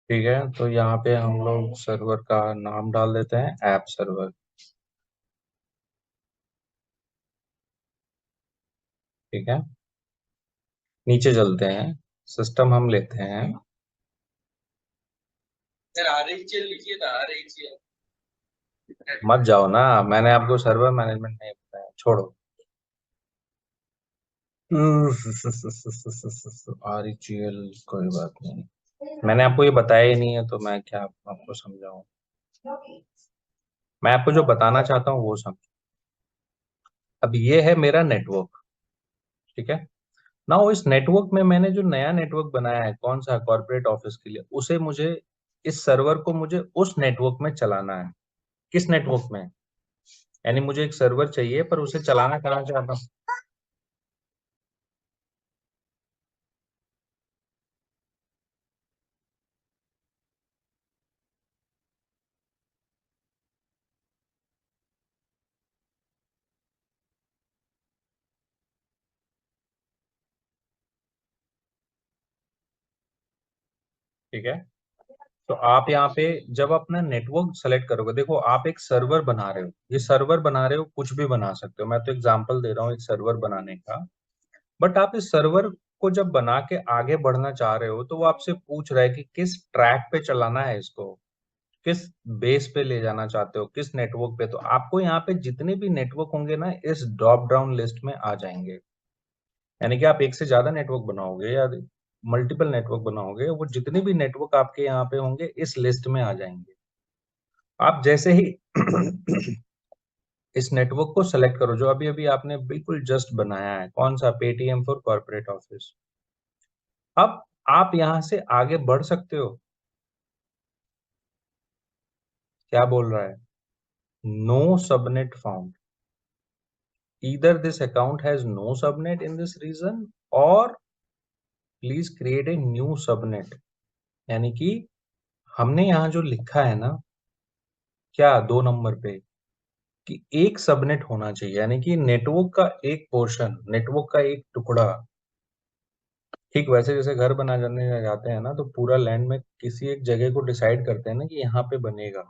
ठीक है, तो यहाँ पे हम लोग सर्वर का नाम डाल देते हैं ऐप सर्वर। ठीक है? नीचे चलते हैं, सिस्टम हम लेते हैं। मत जाओ ना, मैंने आपको सर्वर मैनेजमेंट नहीं बताया, छोड़ो। आरईजीएल, कोई बात नहीं, मैंने आपको ये बताया ही नहीं है तो मैं क्या आपको समझाऊं। मैं आपको जो बताना चाहता हूँ वो समझ। अब ये है मेरा नेटवर्क। ठीक है? ना, इस नेटवर्क में मैंने जो नया नेटवर्क बनाया है, कौन सा? कॉर्पोरेट ऑफिस के लिए, उसे मुझे, इस सर्वर को मुझे उस नेटवर्क में चलाना है। किस नेटवर्क में? यानी मुझे एक सर्वर चाहिए पर उसे चलाना कहाँ चाहता हूँ? ठीक है। तो आप यहाँ पे जब अपना नेटवर्क सेलेक्ट करोगे, देखो आप एक सर्वर बना रहे हो, ये सर्वर बना रहे हो, कुछ भी बना सकते हो, मैं तो एग्जांपल दे रहा हूँ एक सर्वर बनाने का। बट आप इस सर्वर को जब बना के आगे बढ़ना चाह रहे हो, तो वो आपसे पूछ रहा है कि किस ट्रैक पे चलाना है इसको, किस बेस पे ले जाना चाहते हो, किस नेटवर्क पे। तो आपको यहाँ पे जितने भी नेटवर्क होंगे ना, इस ड्रॉप डाउन लिस्ट में आ जाएंगे। यानी कि आप एक से ज्यादा नेटवर्क बनाओगे या मल्टीपल नेटवर्क बनाओगे, वो जितने भी नेटवर्क आपके यहाँ पे होंगे इस लिस्ट में आ जाएंगे। आप जैसे ही इस नेटवर्क को सेलेक्ट करो जो अभी अभी आपने बिल्कुल जस्ट बनाया है, कौन सा, पेटीएम फॉर कॉर्पोरेट ऑफिस। अब आप यहां से आगे बढ़ सकते हो। क्या बोल रहा है? No subnet found. Either this account has no subnet in this region, और please create a new subnet. यानी कि हमने यहाँ जो लिखा है ना, क्या 2 नंबर पे, कि एक सबनेट होना चाहिए, यानी कि नेटवर्क का एक पोर्शन, नेटवर्क का एक टुकड़ा। ठीक वैसे जैसे घर बना जाने जाते हैं ना, तो पूरा लैंड में किसी एक जगह को डिसाइड करते हैं ना कि यहाँ पे बनेगा।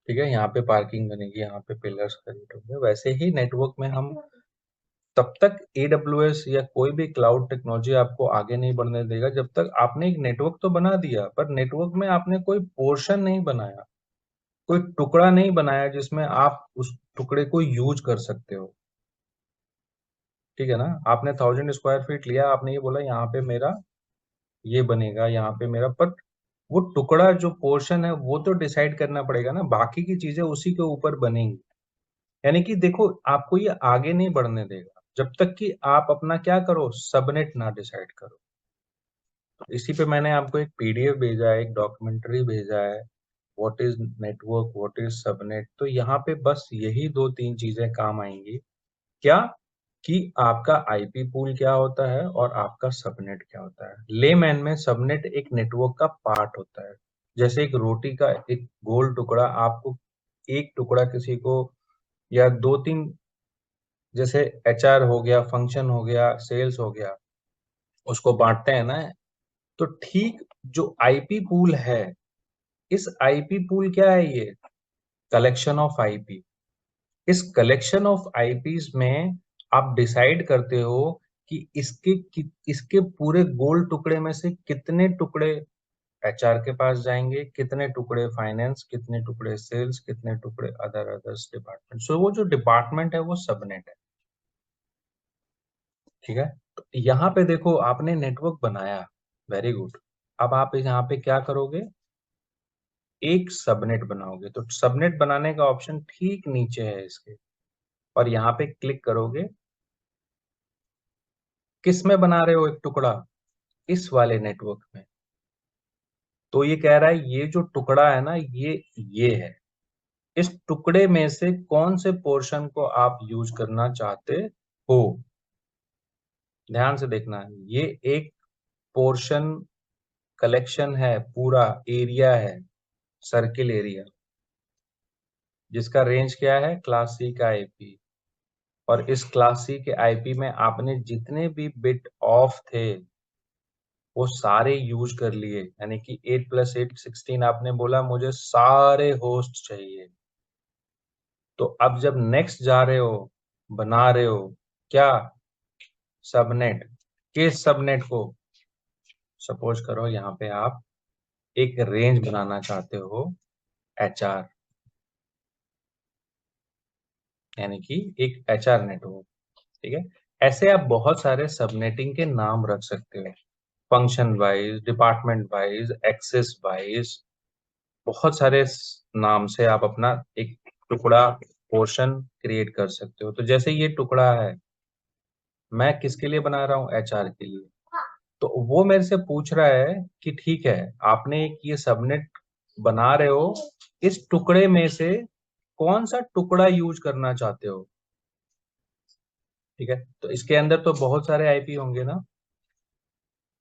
ठीक है, यहाँ पे पार्किंग बनेगी, यहाँ पे पिलर्स क्रिएट होंगे। वैसे ही नेटवर्क में हम तब तक AWS या कोई भी क्लाउड टेक्नोलॉजी आपको आगे नहीं बढ़ने देगा जब तक आपने एक नेटवर्क तो बना दिया, पर नेटवर्क में आपने कोई पोर्शन नहीं बनाया, कोई टुकड़ा नहीं बनाया जिसमें आप उस टुकड़े को यूज कर सकते हो। ठीक है ना? आपने 1000 स्क्वायर फीट लिया, आपने ये बोला यहाँ पे मेरा ये बनेगा, यहाँ पे मेरा, पर वो टुकड़ा जो पोर्शन है वो तो डिसाइड करना पड़ेगा ना, बाकी की चीजें उसी के ऊपर बनेंगी। यानी कि देखो, आपको ये आगे नहीं बढ़ने देगा जब तक कि आप अपना क्या करो, सबनेट ना डिसाइड करो। तो इसी पे मैंने आपको एक PDF भेजा है, एक डॉक्यूमेंट्री भेजा है, what is network, what is subnet. तो यहाँ पे बस यही 2-3 चीजें काम आएंगी। क्या? कि आपका IP पूल क्या होता है और आपका सबनेट क्या होता है। लेमैन में सबनेट एक नेटवर्क का पार्ट होता है। जैसे एक रोटी का एक गोल टुकड़ा, आपको एक टुकड़ा किसी को, या 2-3, जैसे HR हो गया, फंक्शन हो गया, सेल्स हो गया, उसको बांटते हैं ना। तो ठीक जो IP पूल है, इस IP पूल क्या है, ये कलेक्शन ऑफ IP। इस कलेक्शन ऑफ आईपीज में आप डिसाइड करते हो कि इसके पूरे गोल टुकड़े में से कितने टुकड़े HR के पास जाएंगे, कितने टुकड़े फाइनेंस, कितने टुकड़े सेल्स, कितने टुकड़े अदर अदर्स डिपार्टमेंट। सो वो जो डिपार्टमेंट है वो सबनेट है। ठीक है। तो यहाँ पे देखो, आपने नेटवर्क बनाया, वेरी गुड। अब आप यहाँ पे क्या करोगे, एक सबनेट बनाओगे। तो सबनेट बनाने का ऑप्शन ठीक नीचे है इसके, और यहाँ पे क्लिक करोगे। किस में बना रहे हो एक टुकड़ा? इस वाले नेटवर्क में। तो ये कह रहा है ये जो टुकड़ा है ना, ये है। इस टुकड़े में से कौन से पोर्शन को आप यूज करना चाहते हो? ध्यान से देखना है, ये एक पोर्शन कलेक्शन है, पूरा एरिया है, सर्किल एरिया, जिसका रेंज क्या है, क्लास C का IP। और इस क्लास C के IP में आपने जितने भी बिट ऑफ थे वो सारे यूज कर लिए। यानी कि 8 + 8 16, आपने बोला मुझे सारे होस्ट चाहिए। तो अब जब नेक्स्ट जा रहे हो, बना रहे हो क्या, सबनेट। किस सबनेट को? सपोज करो यहाँ पे आप एक रेंज बनाना चाहते हो, HR, यानी कि एक HR नेटवर्क। ठीक है। ऐसे आप बहुत सारे सबनेटिंग के नाम रख सकते हो, function wise, department wise, access wise, बहुत सारे नाम से आप अपना एक टुकड़ा, पोर्शन क्रिएट कर सकते हो। तो जैसे ये टुकड़ा है, मैं किसके लिए बना रहा हूँ, HR के लिए। तो वो मेरे से पूछ रहा है कि ठीक है, आपने एक ये सबनेट बना रहे हो, इस टुकड़े में से कौन सा टुकड़ा यूज करना चाहते हो। ठीक है। तो इसके अंदर तो बहुत सारे IP होंगे ना,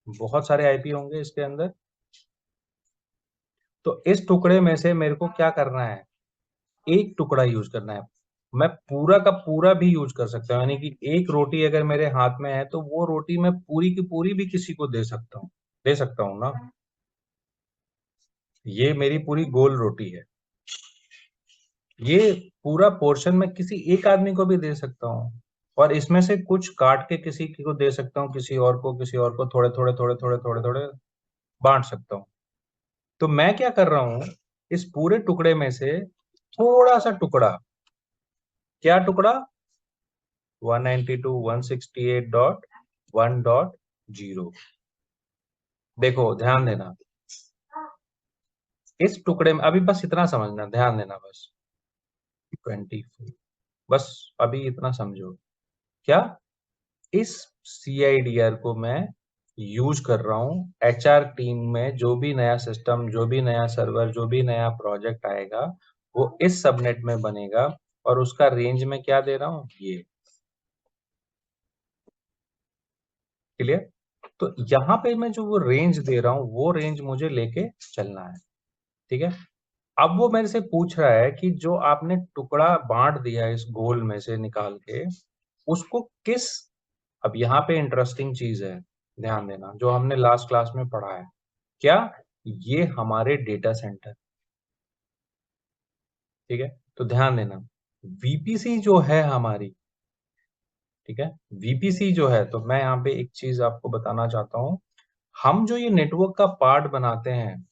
बहुत सारे IP होंगे इसके अंदर। तो इस टुकड़े में से मेरे को क्या करना है, एक टुकड़ा यूज करना है। मैं पूरा का पूरा भी यूज कर सकता हूँ, यानी कि एक रोटी अगर मेरे हाथ में है तो वो रोटी मैं पूरी की पूरी भी किसी को दे सकता हूँ। दे सकता हूं ना। ये मेरी पूरी गोल रोटी है। ये पूरा पोर्शन मैं किसी एक आदमी को भी दे सकता हूँ, और इसमें से कुछ काट के किसी को दे सकता हूँ, किसी और को, किसी और को, थोड़े थोड़े थोड़े थोड़े थोड़े थोड़े बांट सकता हूँ। तो मैं क्या कर रहा हूँ, इस पूरे टुकड़े में से थोड़ा सा टुकड़ा, क्या टुकड़ा, 192.168.1.0। देखो ध्यान देना, इस टुकड़े में अभी बस इतना समझना, ध्यान देना बस। 24, बस अभी इतना समझो। क्या, इस CIDR को मैं यूज कर रहा हूँ HR टीम में, जो भी नया सिस्टम, जो भी नया सर्वर, जो भी नया प्रोजेक्ट आएगा, वो इस सबनेट में बनेगा, और उसका रेंज में क्या दे रहा हूँ, ये। क्लियर? तो यहाँ पे मैं जो वो रेंज दे रहा हूँ, वो रेंज मुझे लेके चलना है। ठीक है? अब वो मेरे से पूछ रहा है कि जो आपने टुकड़ा बांट दिया इस गोल में से निकाल के, उसको किस, अब यहाँ पे इंटरेस्टिंग चीज है, ध्यान देना, जो हमने लास्ट क्लास में पढ़ा है। क्या, ये हमारे डेटा सेंटर, ठीक है, तो ध्यान देना, VPC जो है हमारी, ठीक है, VPC जो है, तो मैं यहाँ पे एक चीज आपको बताना चाहता हूँ। हम जो ये नेटवर्क का पार्ट बनाते हैं,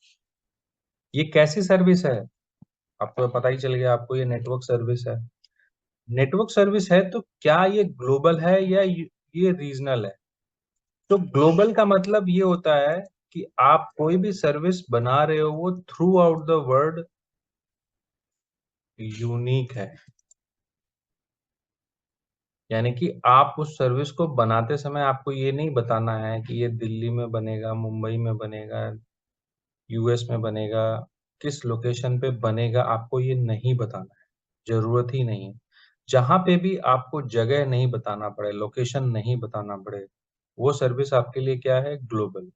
ये कैसी सर्विस है, आपको तो पता ही चल गया, आपको ये नेटवर्क सर्विस है। नेटवर्क सर्विस है, तो क्या ये ग्लोबल है या ये रीजनल है? तो ग्लोबल का मतलब ये होता है कि आप कोई भी सर्विस बना रहे हो, वो through out the world unique है। यानी कि आप उस सर्विस को बनाते समय आपको ये नहीं बताना है कि ये दिल्ली में बनेगा, मुंबई में बनेगा, US में बनेगा, किस लोकेशन पे बनेगा, आपको ये नहीं बताना है, जरूरत ही नहीं है। जहां पे भी आपको जगह नहीं बताना पड़े, लोकेशन नहीं बताना पड़े, वो सर्विस आपके लिए क्या है, ग्लोबल।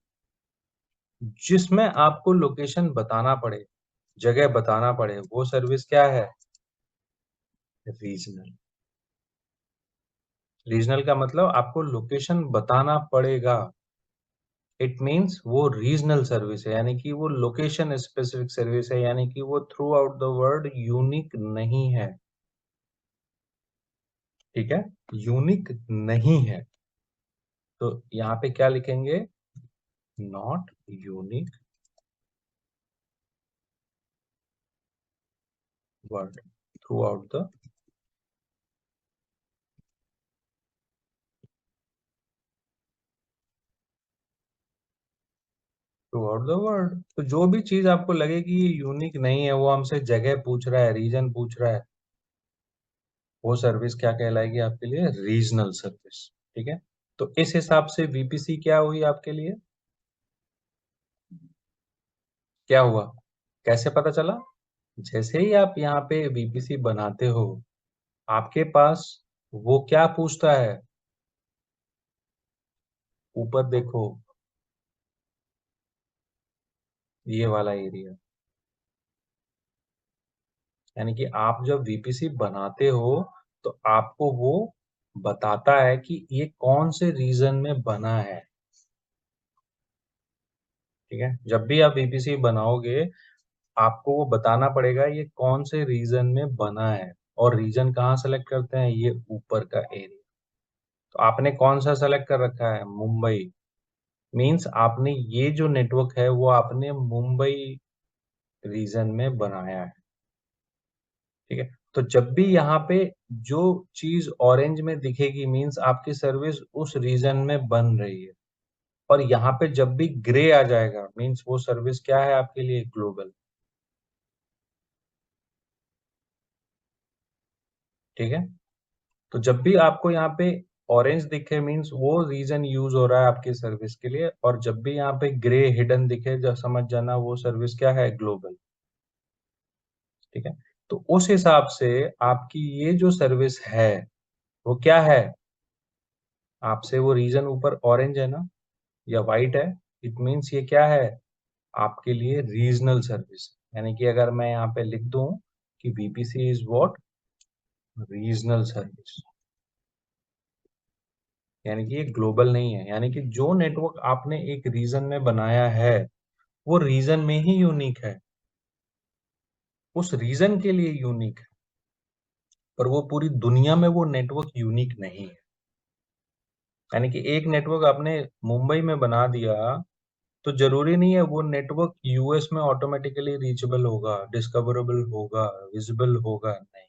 जिसमें आपको लोकेशन बताना पड़े, जगह बताना पड़े, वो सर्विस क्या है, रीजनल। रीजनल का मतलब आपको लोकेशन बताना पड़ेगा। इट मीन्स वो रीजनल सर्विस है, यानी कि वो लोकेशन स्पेसिफिक सर्विस है, यानी कि वो through out the world unique नहीं है। ठीक है, यूनिक नहीं है। तो यहाँ पे क्या लिखेंगे, not unique world through out the, through out the world. तो जो भी चीज आपको लगे कि ये यूनिक नहीं है, वो हमसे जगह पूछ रहा है, रीजन पूछ रहा है, वो सर्विस क्या कहलाएगी आपके लिए, रीजनल सर्विस। ठीक है, तो इस हिसाब से VPC क्या हुई आपके लिए, क्या हुआ, कैसे पता चला? जैसे ही आप यहाँ पे VPC बनाते हो, आपके पास वो क्या पूछता है, ऊपर देखो, ये वाला एरिया। यानी कि आप जब VPC बनाते हो, तो आपको वो बताता है कि ये कौन से रीजन में बना है। ठीक है, जब भी आप VPC बनाओगे, आपको वो बताना पड़ेगा ये कौन से रीजन में बना है। और रीजन कहाँ सेलेक्ट करते हैं, ये ऊपर का एरिया। तो आपने कौन सा सेलेक्ट कर रखा है, मुंबई। मींस आपने ये जो नेटवर्क है, वो आपने मुंबई रीजन में बनाया है। ठीक है, तो जब भी यहाँ पे जो चीज ऑरेंज में दिखेगी, मींस आपकी सर्विस उस रीजन में बन रही है। और यहाँ पे जब भी ग्रे आ जाएगा, मींस वो सर्विस क्या है आपके लिए, ग्लोबल। ठीक है, तो जब भी आपको यहाँ पे ऑरेंज दिखे, मींस वो रीजन यूज हो रहा है आपकी सर्विस के लिए, और जब भी यहाँ पे ग्रे हिडन दिखे, जब समझ जाना वो सर्विस क्या है, ग्लोबल। ठीक है, तो उस हिसाब से आपकी ये जो सर्विस है, वो क्या है, आपसे वो रीजन ऊपर ऑरेंज है ना, या व्हाइट है, इट मीन्स ये क्या है, आपके लिए रीजनल सर्विस। यानी कि अगर मैं यहाँ पे लिख दूं कि VPC is what, regional service. यानी कि ये ग्लोबल नहीं है, यानी कि जो नेटवर्क आपने एक रीजन में बनाया है वो रीजन में ही यूनिक है, उस रीजन के लिए यूनिक है, पर वो पूरी दुनिया में वो नेटवर्क यूनिक नहीं है। यानी कि एक नेटवर्क आपने मुंबई में बना दिया तो जरूरी नहीं है वो नेटवर्क यूएस में ऑटोमेटिकली रीचेबल होगा, डिस्कवरेबल होगा, विजिबल होगा, नहीं।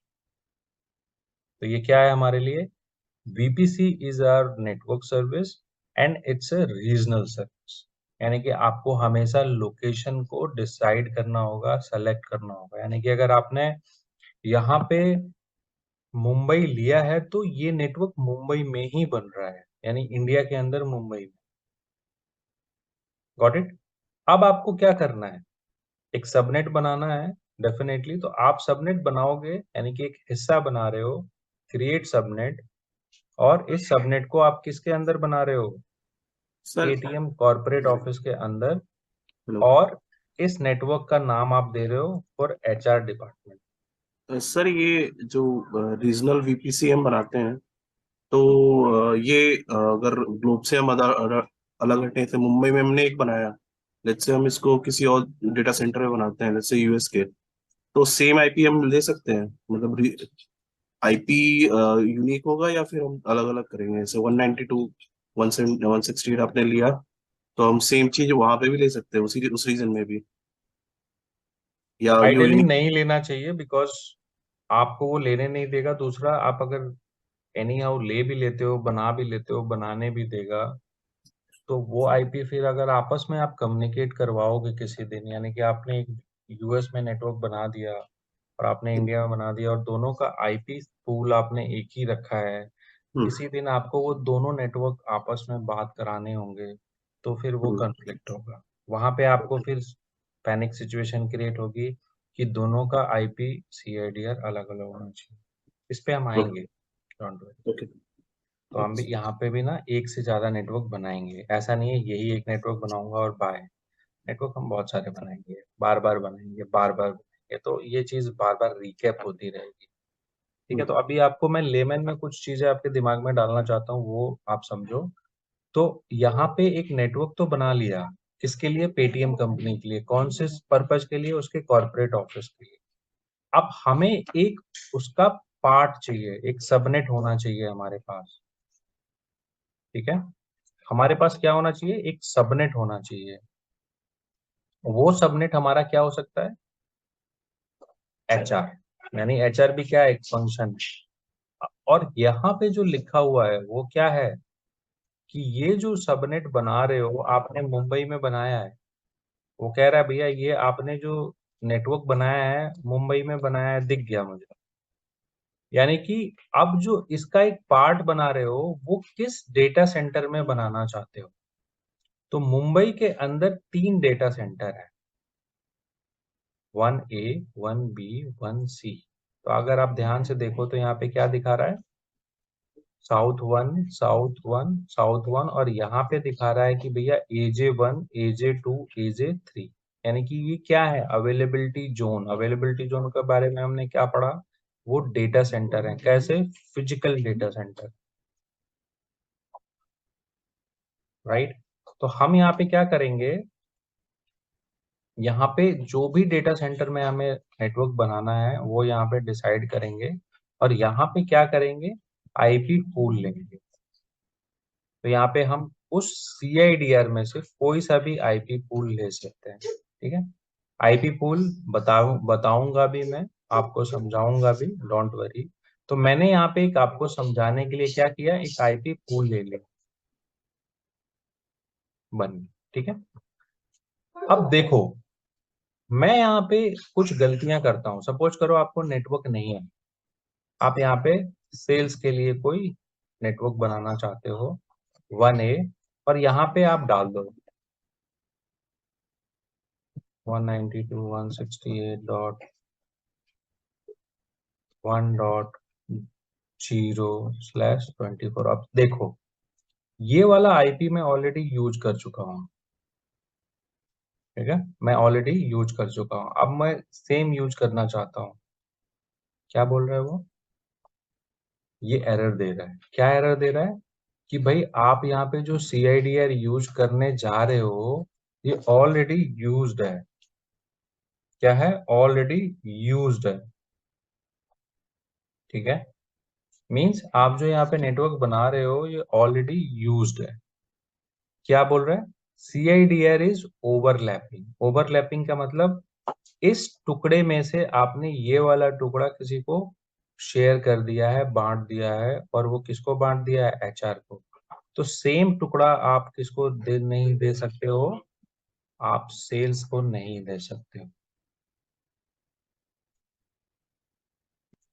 तो ये क्या है हमारे लिए? VPC is our network service and it's a regional service. यानी कि आपको हमेशा लोकेशन को डिसाइड करना होगा, सेलेक्ट करना होगा। यानी कि अगर आपने यहाँ पे मुंबई लिया है तो ये नेटवर्क मुंबई में ही बन रहा है, यानी इंडिया के अंदर मुंबई में। Got it? अब आपको क्या करना है? एक सबनेट बनाना है। डेफिनेटली तो आप सबनेट बनाओगे, यानी कि एक हिस्सा बना रहे हो, क्रिएट सबनेट। और इस सबनेट को आप किसके अंदर बना रहे हो?
सर।
पेटीएम कॉर्पोरेट ऑफिस के अंदर।
हेलो।
और इस नेटवर्क का नाम आप दे रहे हो फॉर एचआर डिपार्टमेंट।
सर, ये जो रीजनल वीपीसी हम बनाते हैं, तो ये अगर ग्लोब से हम अलग हटे थे, मुंबई में हमने एक बनाया, लेट्स से हम इसको किसी और डेटा सेंटर में बनाते हैं, लेट्स से यूएस के, तो सेम आईपी हम ले सकते हैं? मतलब आईपी यूनिक होगा या फिर हम अलग अलग करेंगे? जैसे 192 168 आपने लिया, तो हम सेम चीज वहां पे भी ले सकते हैं, उसी उस रीजन में भी, या यू
आइडियली
यूनिक?
नहीं लेना चाहिए, बिकॉज आपको वो लेने नहीं देगा। दूसरा, आप अगर एनी हाउ ले भी लेते हो, बना भी लेते हो, बनाने भी देगा, तो वो आईपी फिर अगर आपस में आप कम्युनिकेट करवाओगे किसी दिन, यानी कि आपने एक यूएस में नेटवर्क बना दिया और आपने इंडिया में बना दिया और दोनों का आईपी पूल आपने एक ही रखा है,
हम्म।
किसी दिन आपको वो दोनों नेटवर्क आपस में बात कराने होंगे, तो फिर वो
हम्म।
कॉन्फ्लिक्ट होगा। वहां पे आपको फिर पैनिक सिचुएशन क्रिएट होगी कि दोनों का आईपी सीआईडीआर अलग अलग होना चाहिए। इस पे हम
ओके।
आएंगे, डोंट वरी।
ओके।
तो हम भी यहाँ पे भी ना एक से ज्यादा नेटवर्क बनाएंगे, ऐसा नहीं है यही एक नेटवर्क बनाऊंगा और बाय। नेटवर्क हम बहुत सारे बनाएंगे, बार बार बनाएंगे, बार बार बनाएंगे, तो ये चीज बार बार रिकैप होती रहेगी। ठीक है, तो अभी आपको मैं लेमन में कुछ चीजें आपके दिमाग में डालना चाहता हूँ, वो आप समझो। तो यहाँ पे एक नेटवर्क तो बना लिया, किसके लिए? पेटीएम कंपनी के लिए। कौन से पर्पज के लिए? उसके कॉर्पोरेट ऑफिस के लिए। अब हमें एक उसका पार्ट चाहिए, एक सबनेट होना चाहिए हमारे पास। ठीक है, हमारे पास क्या होना चाहिए? एक सबनेट होना चाहिए। वो सबनेट हमारा क्या हो सकता है? एचआर। यानी एचआर भी क्या है? एक फंक्शन है। और यहाँ पे जो लिखा हुआ है वो क्या है कि ये जो सबनेट बना रहे हो आपने मुंबई में बनाया है, वो कह रहा है भैया ये आपने जो नेटवर्क बनाया है मुंबई में बनाया है, दिख गया मुझे। यानी कि अब जो इसका एक पार्ट बना रहे हो वो किस डेटा सेंटर में बनाना चाहते हो? तो मुंबई के अंदर 3 डेटा सेंटर है, 1A, 1B, 1C। तो अगर आप ध्यान से देखो तो यहाँ पे क्या दिखा रहा है? South one, south one, south one, और यहाँ पे दिखा रहा है कि भैया AJ1, AJ2, AJ3। यानी कि ये क्या है? Availability zone. अवेलेबिलिटी जोन के बारे में हमने क्या पढ़ा? वो डेटा सेंटर है। कैसे? Physical data centre, right? तो हम यहाँ पे क्या करेंगे? यहाँ पे जो भी डेटा सेंटर में हमें नेटवर्क बनाना है वो यहाँ पे डिसाइड करेंगे, और यहाँ पे क्या करेंगे? आईपी पूल लेंगे। तो यहाँ पे हम उस सीआईडीआर में से कोई सा भी आईपी पूल ले सकते हैं। ठीक है, आईपी पूल बताऊंगा भी मैं, आपको समझाऊंगा भी, डोंट वरी। तो मैंने यहाँ पे एक आपको समझाने के लिए क्या किया, एक आईपी पूल ले लिया, बन। ठीक है, अब देखो मैं यहाँ पे कुछ गलतियां करता हूँ। सपोज करो आपको नेटवर्क नहीं है, आप यहाँ पे सेल्स के लिए कोई नेटवर्क बनाना चाहते हो, 1A, और यहाँ पे आप डाल दो 192.168.1.0/24। अब देखो ये वाला आईपी मैं ऑलरेडी यूज कर चुका हूँ। ठीक है, मैं ऑलरेडी यूज कर चुका हूँ, अब मैं सेम यूज करना चाहता हूँ। क्या बोल रहा है वो? ये एरर दे रहा है। क्या एरर दे रहा है? कि भाई आप यहाँ पे जो CIDR यूज करने जा रहे हो ये ऑलरेडी यूज्ड है। क्या है? ऑलरेडी यूज्ड है। ठीक है, मींस आप जो यहाँ पे नेटवर्क बना रहे हो ये ऑलरेडी यूज्ड है। क्या बोल रहे हैं? CIDR is overlapping. ओवरलैपिंग का मतलब इस टुकड़े में से आपने ये वाला टुकड़ा किसी को शेयर कर दिया है, बांट दिया है, और वो किसको बांट दिया है? HR को। तो सेम टुकड़ा आप किसको नहीं दे सकते हो? आप सेल्स को नहीं दे सकते हो।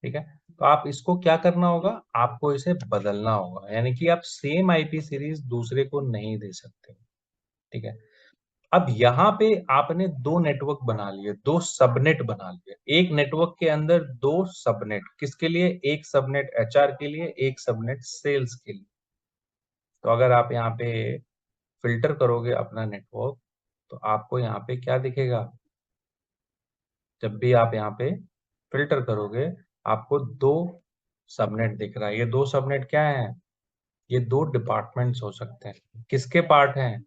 ठीक है, तो आप इसको क्या करना होगा? आपको इसे बदलना होगा, यानी कि आप सेम IP सीरीज दूसरे को नहीं दे सकते। ठीक है, अब यहाँ पे आपने दो नेटवर्क बना लिए, दो सबनेट बना लिए। एक नेटवर्क के अंदर दो सबनेट, किसके लिए? एक सबनेट HR के लिए, एक सबनेट सेल्स के लिए। तो अगर आप यहाँ पे फिल्टर करोगे अपना नेटवर्क तो आपको यहाँ पे क्या दिखेगा? जब भी आप यहाँ पे फिल्टर करोगे आपको दो सबनेट दिख रहा है। ये दो सबनेट क्या है? ये दो डिपार्टमेंट्स हो सकते हैं। किसके पार्ट हैं?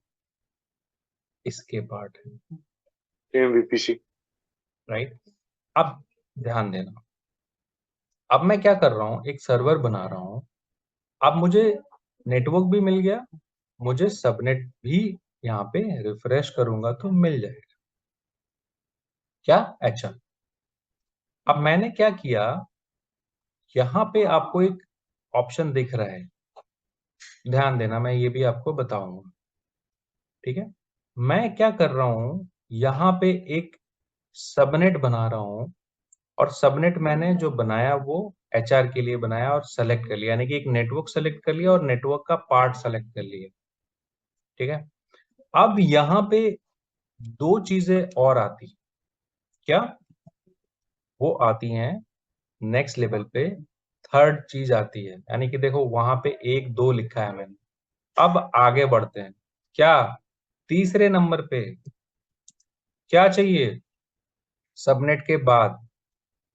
इसके पार्ट है,
VPC।
राइट। अब ध्यान देना, अब मैं क्या कर रहा हूँ? एक सर्वर बना रहा हूँ। अब मुझे नेटवर्क भी मिल गया, मुझे सबनेट भी यहाँ पे रिफ्रेश करूंगा तो मिल जाएगा। क्या? अच्छा, अब मैंने क्या किया, यहाँ पे आपको एक ऑप्शन दिख रहा है, ध्यान देना, मैं ये भी आपको बताऊंगा। ठीक है, मैं क्या कर रहा हूँ, यहाँ पे एक सबनेट बना रहा हूँ, और सबनेट मैंने जो बनाया वो HR के लिए बनाया और सेलेक्ट कर लिया, यानी कि एक नेटवर्क सेलेक्ट कर लिया और नेटवर्क का पार्ट सेलेक्ट कर लिया। ठीक है, अब यहाँ पे दो चीजें और आती। क्या? वो आती हैं नेक्स्ट लेवल पे, थर्ड चीज आती है, यानी कि देखो वहां पे 1 2 लिखा है मैंने। अब आगे बढ़ते हैं। क्या? तीसरे नंबर पे क्या चाहिए? सबनेट के बाद,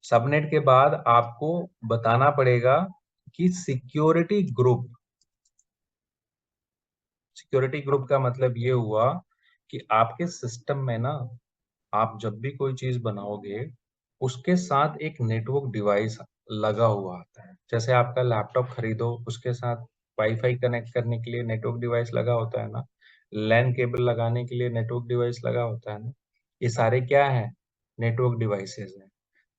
सबनेट के बाद आपको बताना पड़ेगा कि सिक्योरिटी ग्रुप। सिक्योरिटी ग्रुप का मतलब ये हुआ कि आपके सिस्टम में ना, आप जब भी कोई चीज बनाओगे उसके साथ एक नेटवर्क डिवाइस लगा हुआ आता है। जैसे आपका लैपटॉप खरीदो, उसके साथ वाईफाई कनेक्ट करने के लिए नेटवर्क डिवाइस लगा होता है ना, लैन केबल लगाने के लिए नेटवर्क डिवाइस लगा होता है ना। ये सारे क्या है? नेटवर्क डिवाइसेस हैं।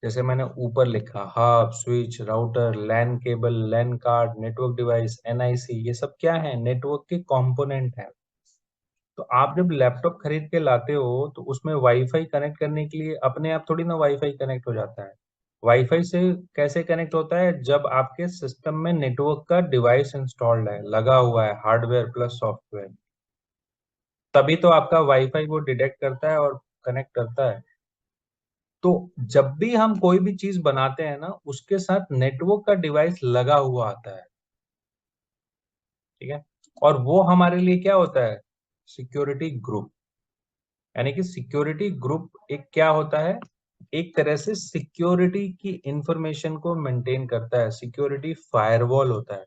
जैसे मैंने ऊपर लिखा, hub, switch, router, LAN cable, LAN card, network device, NIC, ये सब क्या है? नेटवर्क के कंपोनेंट है। तो आप जब लैपटॉप खरीद के लाते हो तो उसमें वाईफाई कनेक्ट करने के लिए अपने आप थोड़ी ना वाईफाई कनेक्ट हो जाता है। वाईफाई से कैसे कनेक्ट होता है? जब आपके सिस्टम में नेटवर्क का डिवाइस इंस्टॉल्ड है, लगा हुआ है, हार्डवेयर प्लस सॉफ्टवेयर, तभी तो आपका वाईफाई वो डिटेक्ट करता है और कनेक्ट करता है। तो जब भी हम कोई भी चीज बनाते हैं ना, उसके साथ नेटवर्क का डिवाइस लगा हुआ आता है। ठीक है, और वो हमारे लिए क्या होता है? Security group. यानी कि सिक्योरिटी ग्रुप एक क्या होता है? एक तरह से सिक्योरिटी की इंफॉर्मेशन को मेंटेन करता है। सिक्योरिटी फायरवॉल होता है।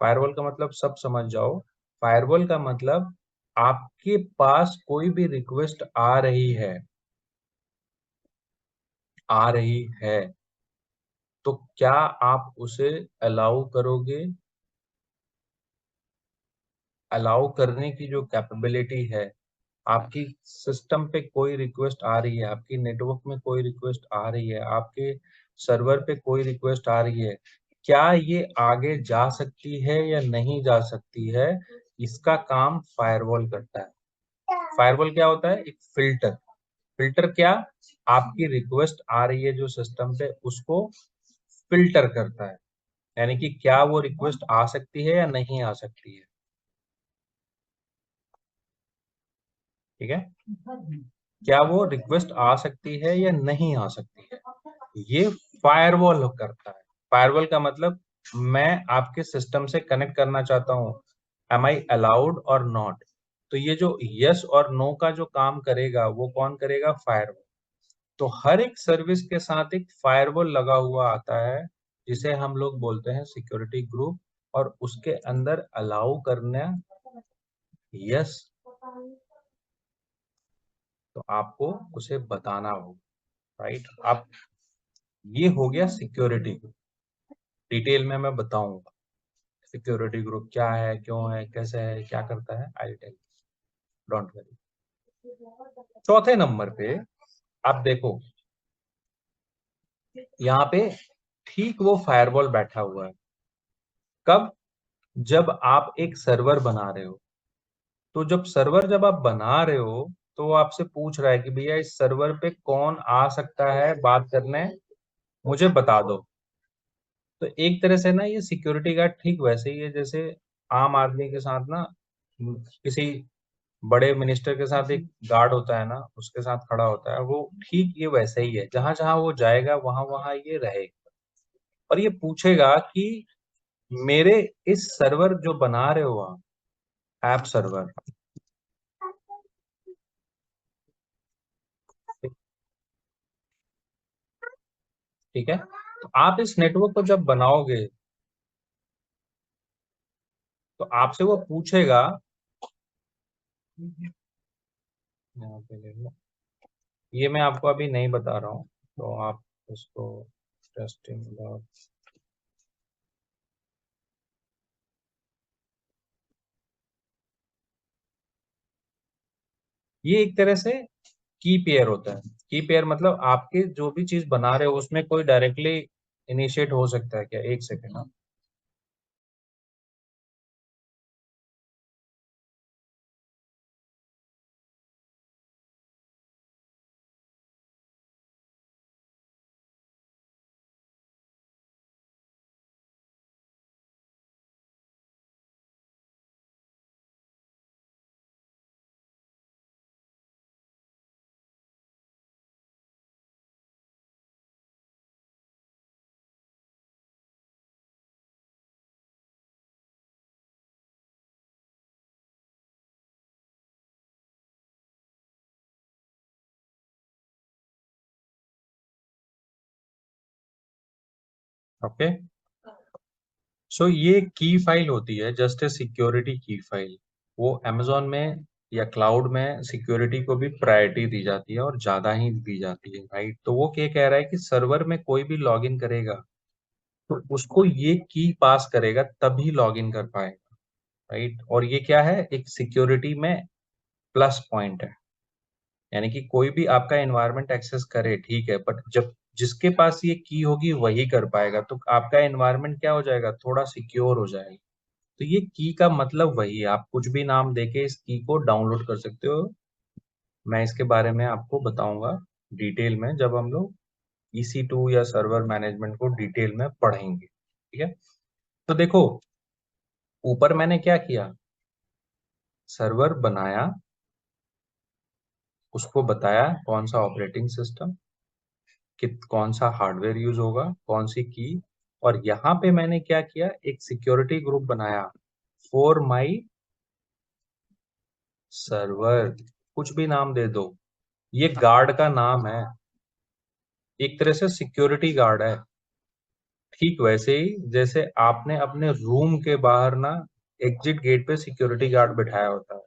फायरवॉल का मतलब सब समझ जाओ। फायरवॉल का मतलब आपके पास कोई भी रिक्वेस्ट आ रही है तो क्या आप उसे अलाउ करोगे? अलाउ करने की जो कैपेबिलिटी है, आपकी सिस्टम पे कोई रिक्वेस्ट आ रही है, आपकी नेटवर्क में कोई रिक्वेस्ट आ रही है, आपके सर्वर पे कोई रिक्वेस्ट आ रही है, क्या ये आगे जा सकती है या नहीं जा सकती है? इसका काम फायरवॉल करता है। फायरवॉल क्या होता है? एक फिल्टर। फिल्टर क्या? आपकी रिक्वेस्ट आ रही है जो सिस्टम पे, उसको फिल्टर करता है, यानी कि क्या वो रिक्वेस्ट आ सकती है या नहीं आ सकती है। ठीक है, क्या वो रिक्वेस्ट आ सकती है या नहीं आ सकती है, ये फायरवॉल करता है। फायरवॉल का मतलब मैं आपके सिस्टम से कनेक्ट करना चाहता हूँ, एम आई अलाउड और नॉट। तो ये जो यस और नो का जो काम करेगा वो कौन करेगा? फायरवॉल। तो हर एक सर्विस के साथ एक फायरवॉल लगा हुआ आता है जिसे हम लोग बोलते हैं सिक्योरिटी ग्रुप। और उसके अंदर अलाउ करना यस, तो आपको उसे बताना होगा, राइट। अब ये हो गया सिक्योरिटी ग्रुप। डिटेल में मैं बताऊंगा सिक्योरिटी ग्रुप क्या है, क्यों है, कैसे है, क्या करता है, आई टेल, डोंट वरी। चौथे नंबर पे आप देखो, यहाँ पे ठीक वो फायरवॉल बैठा हुआ है। कब? जब आप एक सर्वर बना रहे हो। तो जब आप बना रहे हो तो वो आपसे पूछ रहा है कि भैया इस सर्वर पे कौन आ सकता है बात करने, मुझे बता दो। तो एक तरह से ना ये सिक्योरिटी गार्ड ठीक वैसे ही है जैसे आम आदमी के साथ ना किसी बड़े मिनिस्टर के साथ एक गार्ड होता है ना, उसके साथ खड़ा होता है, वो ठीक ये वैसे ही है। जहां जहां वो जाएगा वहां वहां ये रहेगा और ये पूछेगा कि मेरे इस सर्वर जो बना रहे हो आप, ऐप सर्वर, ठीक है, तो आप इस नेटवर्क को जब बनाओगे तो आपसे वो पूछेगा, यहाँ पे ले लो, ये मैं आपको अभी नहीं बता रहा हूँ, तो आप इसको टेस्टिंग ये एक तरह से की पेयर होता है। की पेयर मतलब आपके जो भी चीज बना रहे हो उसमें कोई डायरेक्टली इनिशिएट हो सकता है क्या? एक सेकेंड। ओके, सो ये की फाइल होती है जस्ट ए सिक्योरिटी की फाइल। वो अमेजोन में या क्लाउड में सिक्योरिटी को भी प्रायोरिटी दी जाती है और ज्यादा ही दी जाती है, राइट। तो वो क्या कह रहा है कि सर्वर में कोई भी लॉगिन करेगा तो उसको ये की पास करेगा तभी लॉगिन कर पाएगा, राइट। और ये क्या है, एक सिक्योरिटी में प्लस पॉइंट है। यानी कि कोई भी आपका एनवायरनमेंट एक्सेस करे, ठीक है, बट जब जिसके पास ये की होगी वही कर पाएगा, तो आपका एनवायरनमेंट क्या हो जाएगा, थोड़ा सिक्योर हो जाएगा। तो ये की का मतलब वही है, आप कुछ भी नाम देके इस की को डाउनलोड कर सकते हो। मैं इसके बारे में आपको बताऊंगा डिटेल में जब हम लोग EC2 या सर्वर मैनेजमेंट को डिटेल में पढ़ेंगे, ठीक है। तो देखो, ऊपर मैंने क्या किया, सर्वर बनाया, उसको बताया कौन सा ऑपरेटिंग सिस्टम, कि कौन सा हार्डवेयर यूज होगा, कौन सी की, और यहाँ पे मैंने क्या किया, एक सिक्योरिटी ग्रुप बनाया फॉर माई सर्वर। कुछ भी नाम दे दो, ये गार्ड का नाम है, एक तरह से सिक्योरिटी गार्ड है। ठीक वैसे ही जैसे आपने अपने रूम के बाहर ना एग्जिट गेट पे सिक्योरिटी गार्ड बिठाया होता है,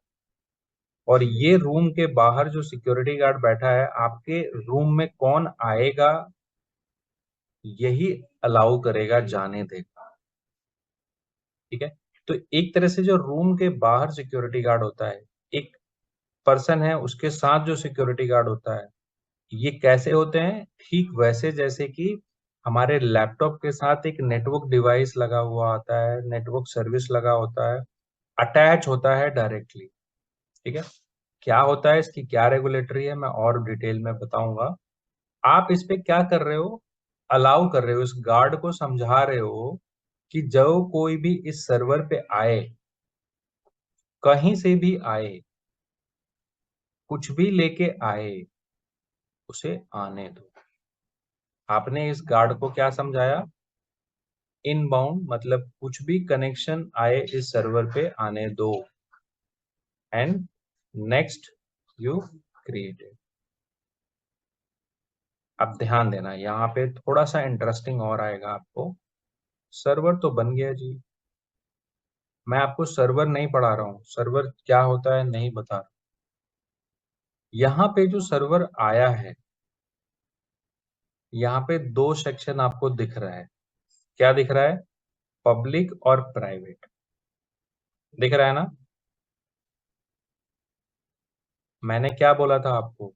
और ये रूम के बाहर जो सिक्योरिटी गार्ड बैठा है, आपके रूम में कौन आएगा यही अलाउ करेगा, जाने देगा, ठीक है। तो एक तरह से जो रूम के बाहर सिक्योरिटी गार्ड होता है, एक पर्सन है उसके साथ जो सिक्योरिटी गार्ड होता है, ये कैसे होते हैं, ठीक वैसे जैसे कि हमारे लैपटॉप के साथ एक नेटवर्क डिवाइस लगा हुआ आता है, नेटवर्क सर्विस लगा होता है, अटैच होता है डायरेक्टली, ठीक है। क्या होता है, इसकी क्या रेगुलेटरी है, मैं और डिटेल में बताऊंगा। आप इस पे क्या कर रहे हो, अलाउ कर रहे हो, इस गार्ड को समझा रहे हो कि जो कोई भी इस सर्वर पे आए, कहीं से भी आए, कुछ भी लेके आए, उसे आने दो। आपने इस गार्ड को क्या समझाया, इनबाउंड मतलब कुछ भी कनेक्शन आए इस सर्वर पे आने दो, एंड नेक्स्ट यू क्रिएटेड। अब ध्यान देना, यहाँ पे थोड़ा सा इंटरेस्टिंग और आएगा आपको। सर्वर तो बन गया जी, मैं आपको सर्वर नहीं पढ़ा रहा हूँ, सर्वर क्या होता है नहीं बता रहा। यहाँ पे जो सर्वर आया है, यहाँ पे दो सेक्शन आपको दिख रहा है। क्या दिख रहा है? पब्लिक और प्राइवेट दिख रहा है ना। मैंने क्या बोला था आपको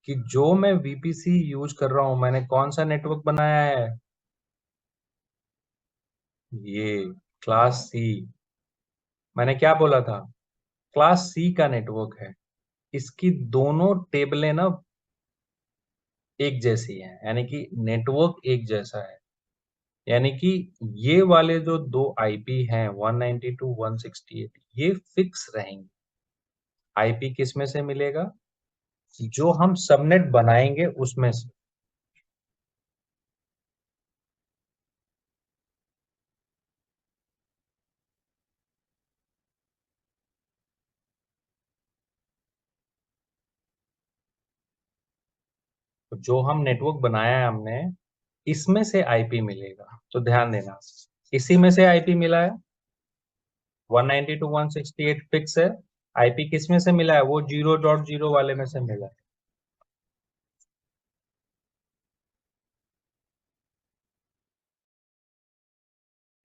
कि जो मैं VPC यूज कर रहा हूं, मैंने कौन सा नेटवर्क बनाया है? ये क्लास C। मैंने क्या बोला था? क्लास C का नेटवर्क है। इसकी दोनों टेबलें ना एक जैसी हैं, यानी कि नेटवर्क एक जैसा है। यानी कि ये वाले जो दो IP हैं 192 168, ये फिक्स रहेंगे। IP किस में से मिलेगा? जो हम सबनेट बनाएंगे उसमें से। तो जो हम नेटवर्क बनाया है हमने, इसमें से IP मिलेगा। तो ध्यान देना, इसी में से IP मिला है। 192 168 फिक्स है। IP किस में से मिला है? वो 0.0 वाले में से मिला है।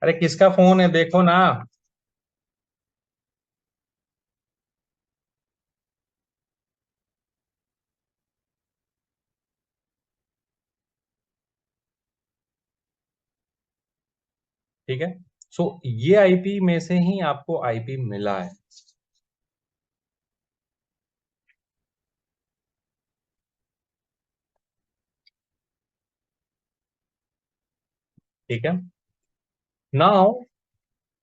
अरे किसका फोन है देखो ना। ठीक है, सो ये IP में से ही आपको IP मिला है। ठीक है, नाउ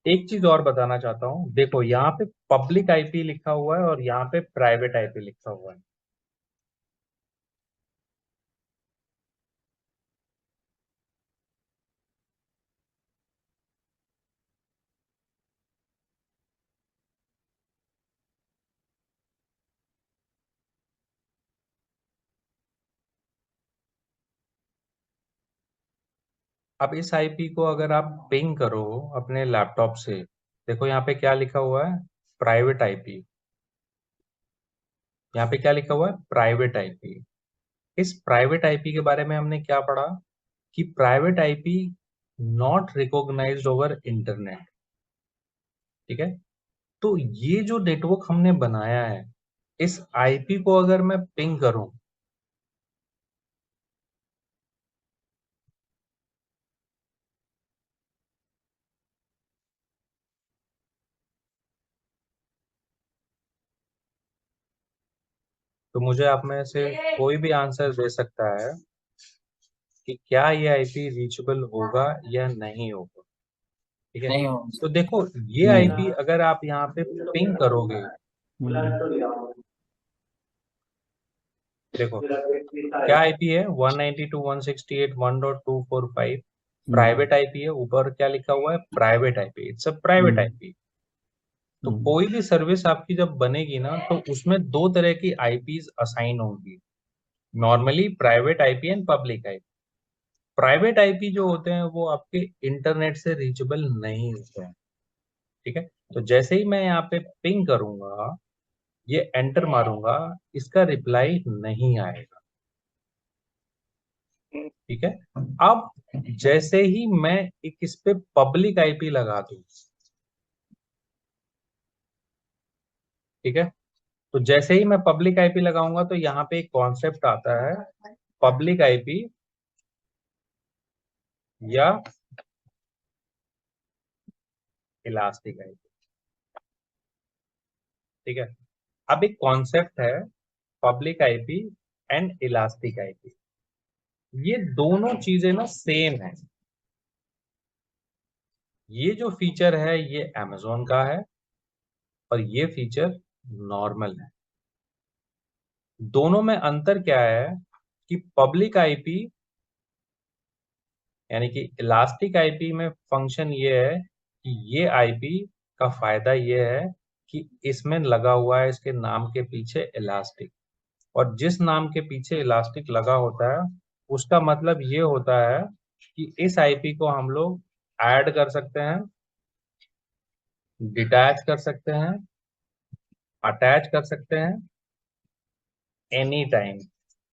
एक चीज और बताना चाहता हूं। देखो यहाँ पे पब्लिक IP लिखा हुआ है और यहाँ पे प्राइवेट IP लिखा हुआ है। अब इस IP को अगर आप पिंग करो अपने लैपटॉप से, देखो यहाँ पे क्या लिखा हुआ है? Private IP। यहाँ पे क्या लिखा हुआ है? Private IP। इस प्राइवेट IP के बारे में हमने क्या पढ़ा कि private IP not recognised over internet. ठीक है, तो ये जो नेटवर्क हमने बनाया है, इस IP को अगर मैं पिंग करूं, तो मुझे आप में से कोई भी आंसर दे सकता है कि क्या ये IP रीचेबल होगा या नहीं होगा। ठीक है,
नहीं हो
तो देखो ये
नहीं
IP अगर आप यहाँ पे पिंग करोगे, देखो क्या IP है? 192.168.1.245 प्राइवेट IP है। ऊपर क्या लिखा हुआ है? Private IP। It's a private IP। तो कोई भी सर्विस आपकी जब बनेगी ना, तो उसमें दो तरह की IPs असाइन होंगी, normally private IP and public IP। Private IP जो होते हैं वो आपके इंटरनेट से रीचेबल नहीं होते हैं। ठीक है, तो जैसे ही मैं यहाँ पे पिंग करूंगा, ये एंटर मारूंगा, इसका रिप्लाई नहीं आएगा। ठीक है, अब जैसे ही मैं एक इस पे पब्लिक IP लगा दूं, ठीक है, तो जैसे ही मैं पब्लिक IP लगाऊंगा तो यहाँ पे एक कॉन्सेप्ट आता है, पब्लिक IP या इलास्टिक IP। ठीक है, अब एक कॉन्सेप्ट है public IP and elastic IP। ये दोनों चीजें ना सेम है। ये जो फीचर है ये Amazon का है और ये फीचर नॉर्मल है। दोनों में अंतर क्या है कि पब्लिक IP यानी कि इलास्टिक IP में फंक्शन ये है कि ये IP का फायदा ये है कि इसमें लगा हुआ है इसके नाम के पीछे इलास्टिक, और जिस नाम के पीछे इलास्टिक लगा होता है उसका मतलब ये होता है कि इस IP को हम लोग ऐड कर सकते हैं डिटैच कर सकते हैं, अटैच कर सकते हैं, एनी टाइम।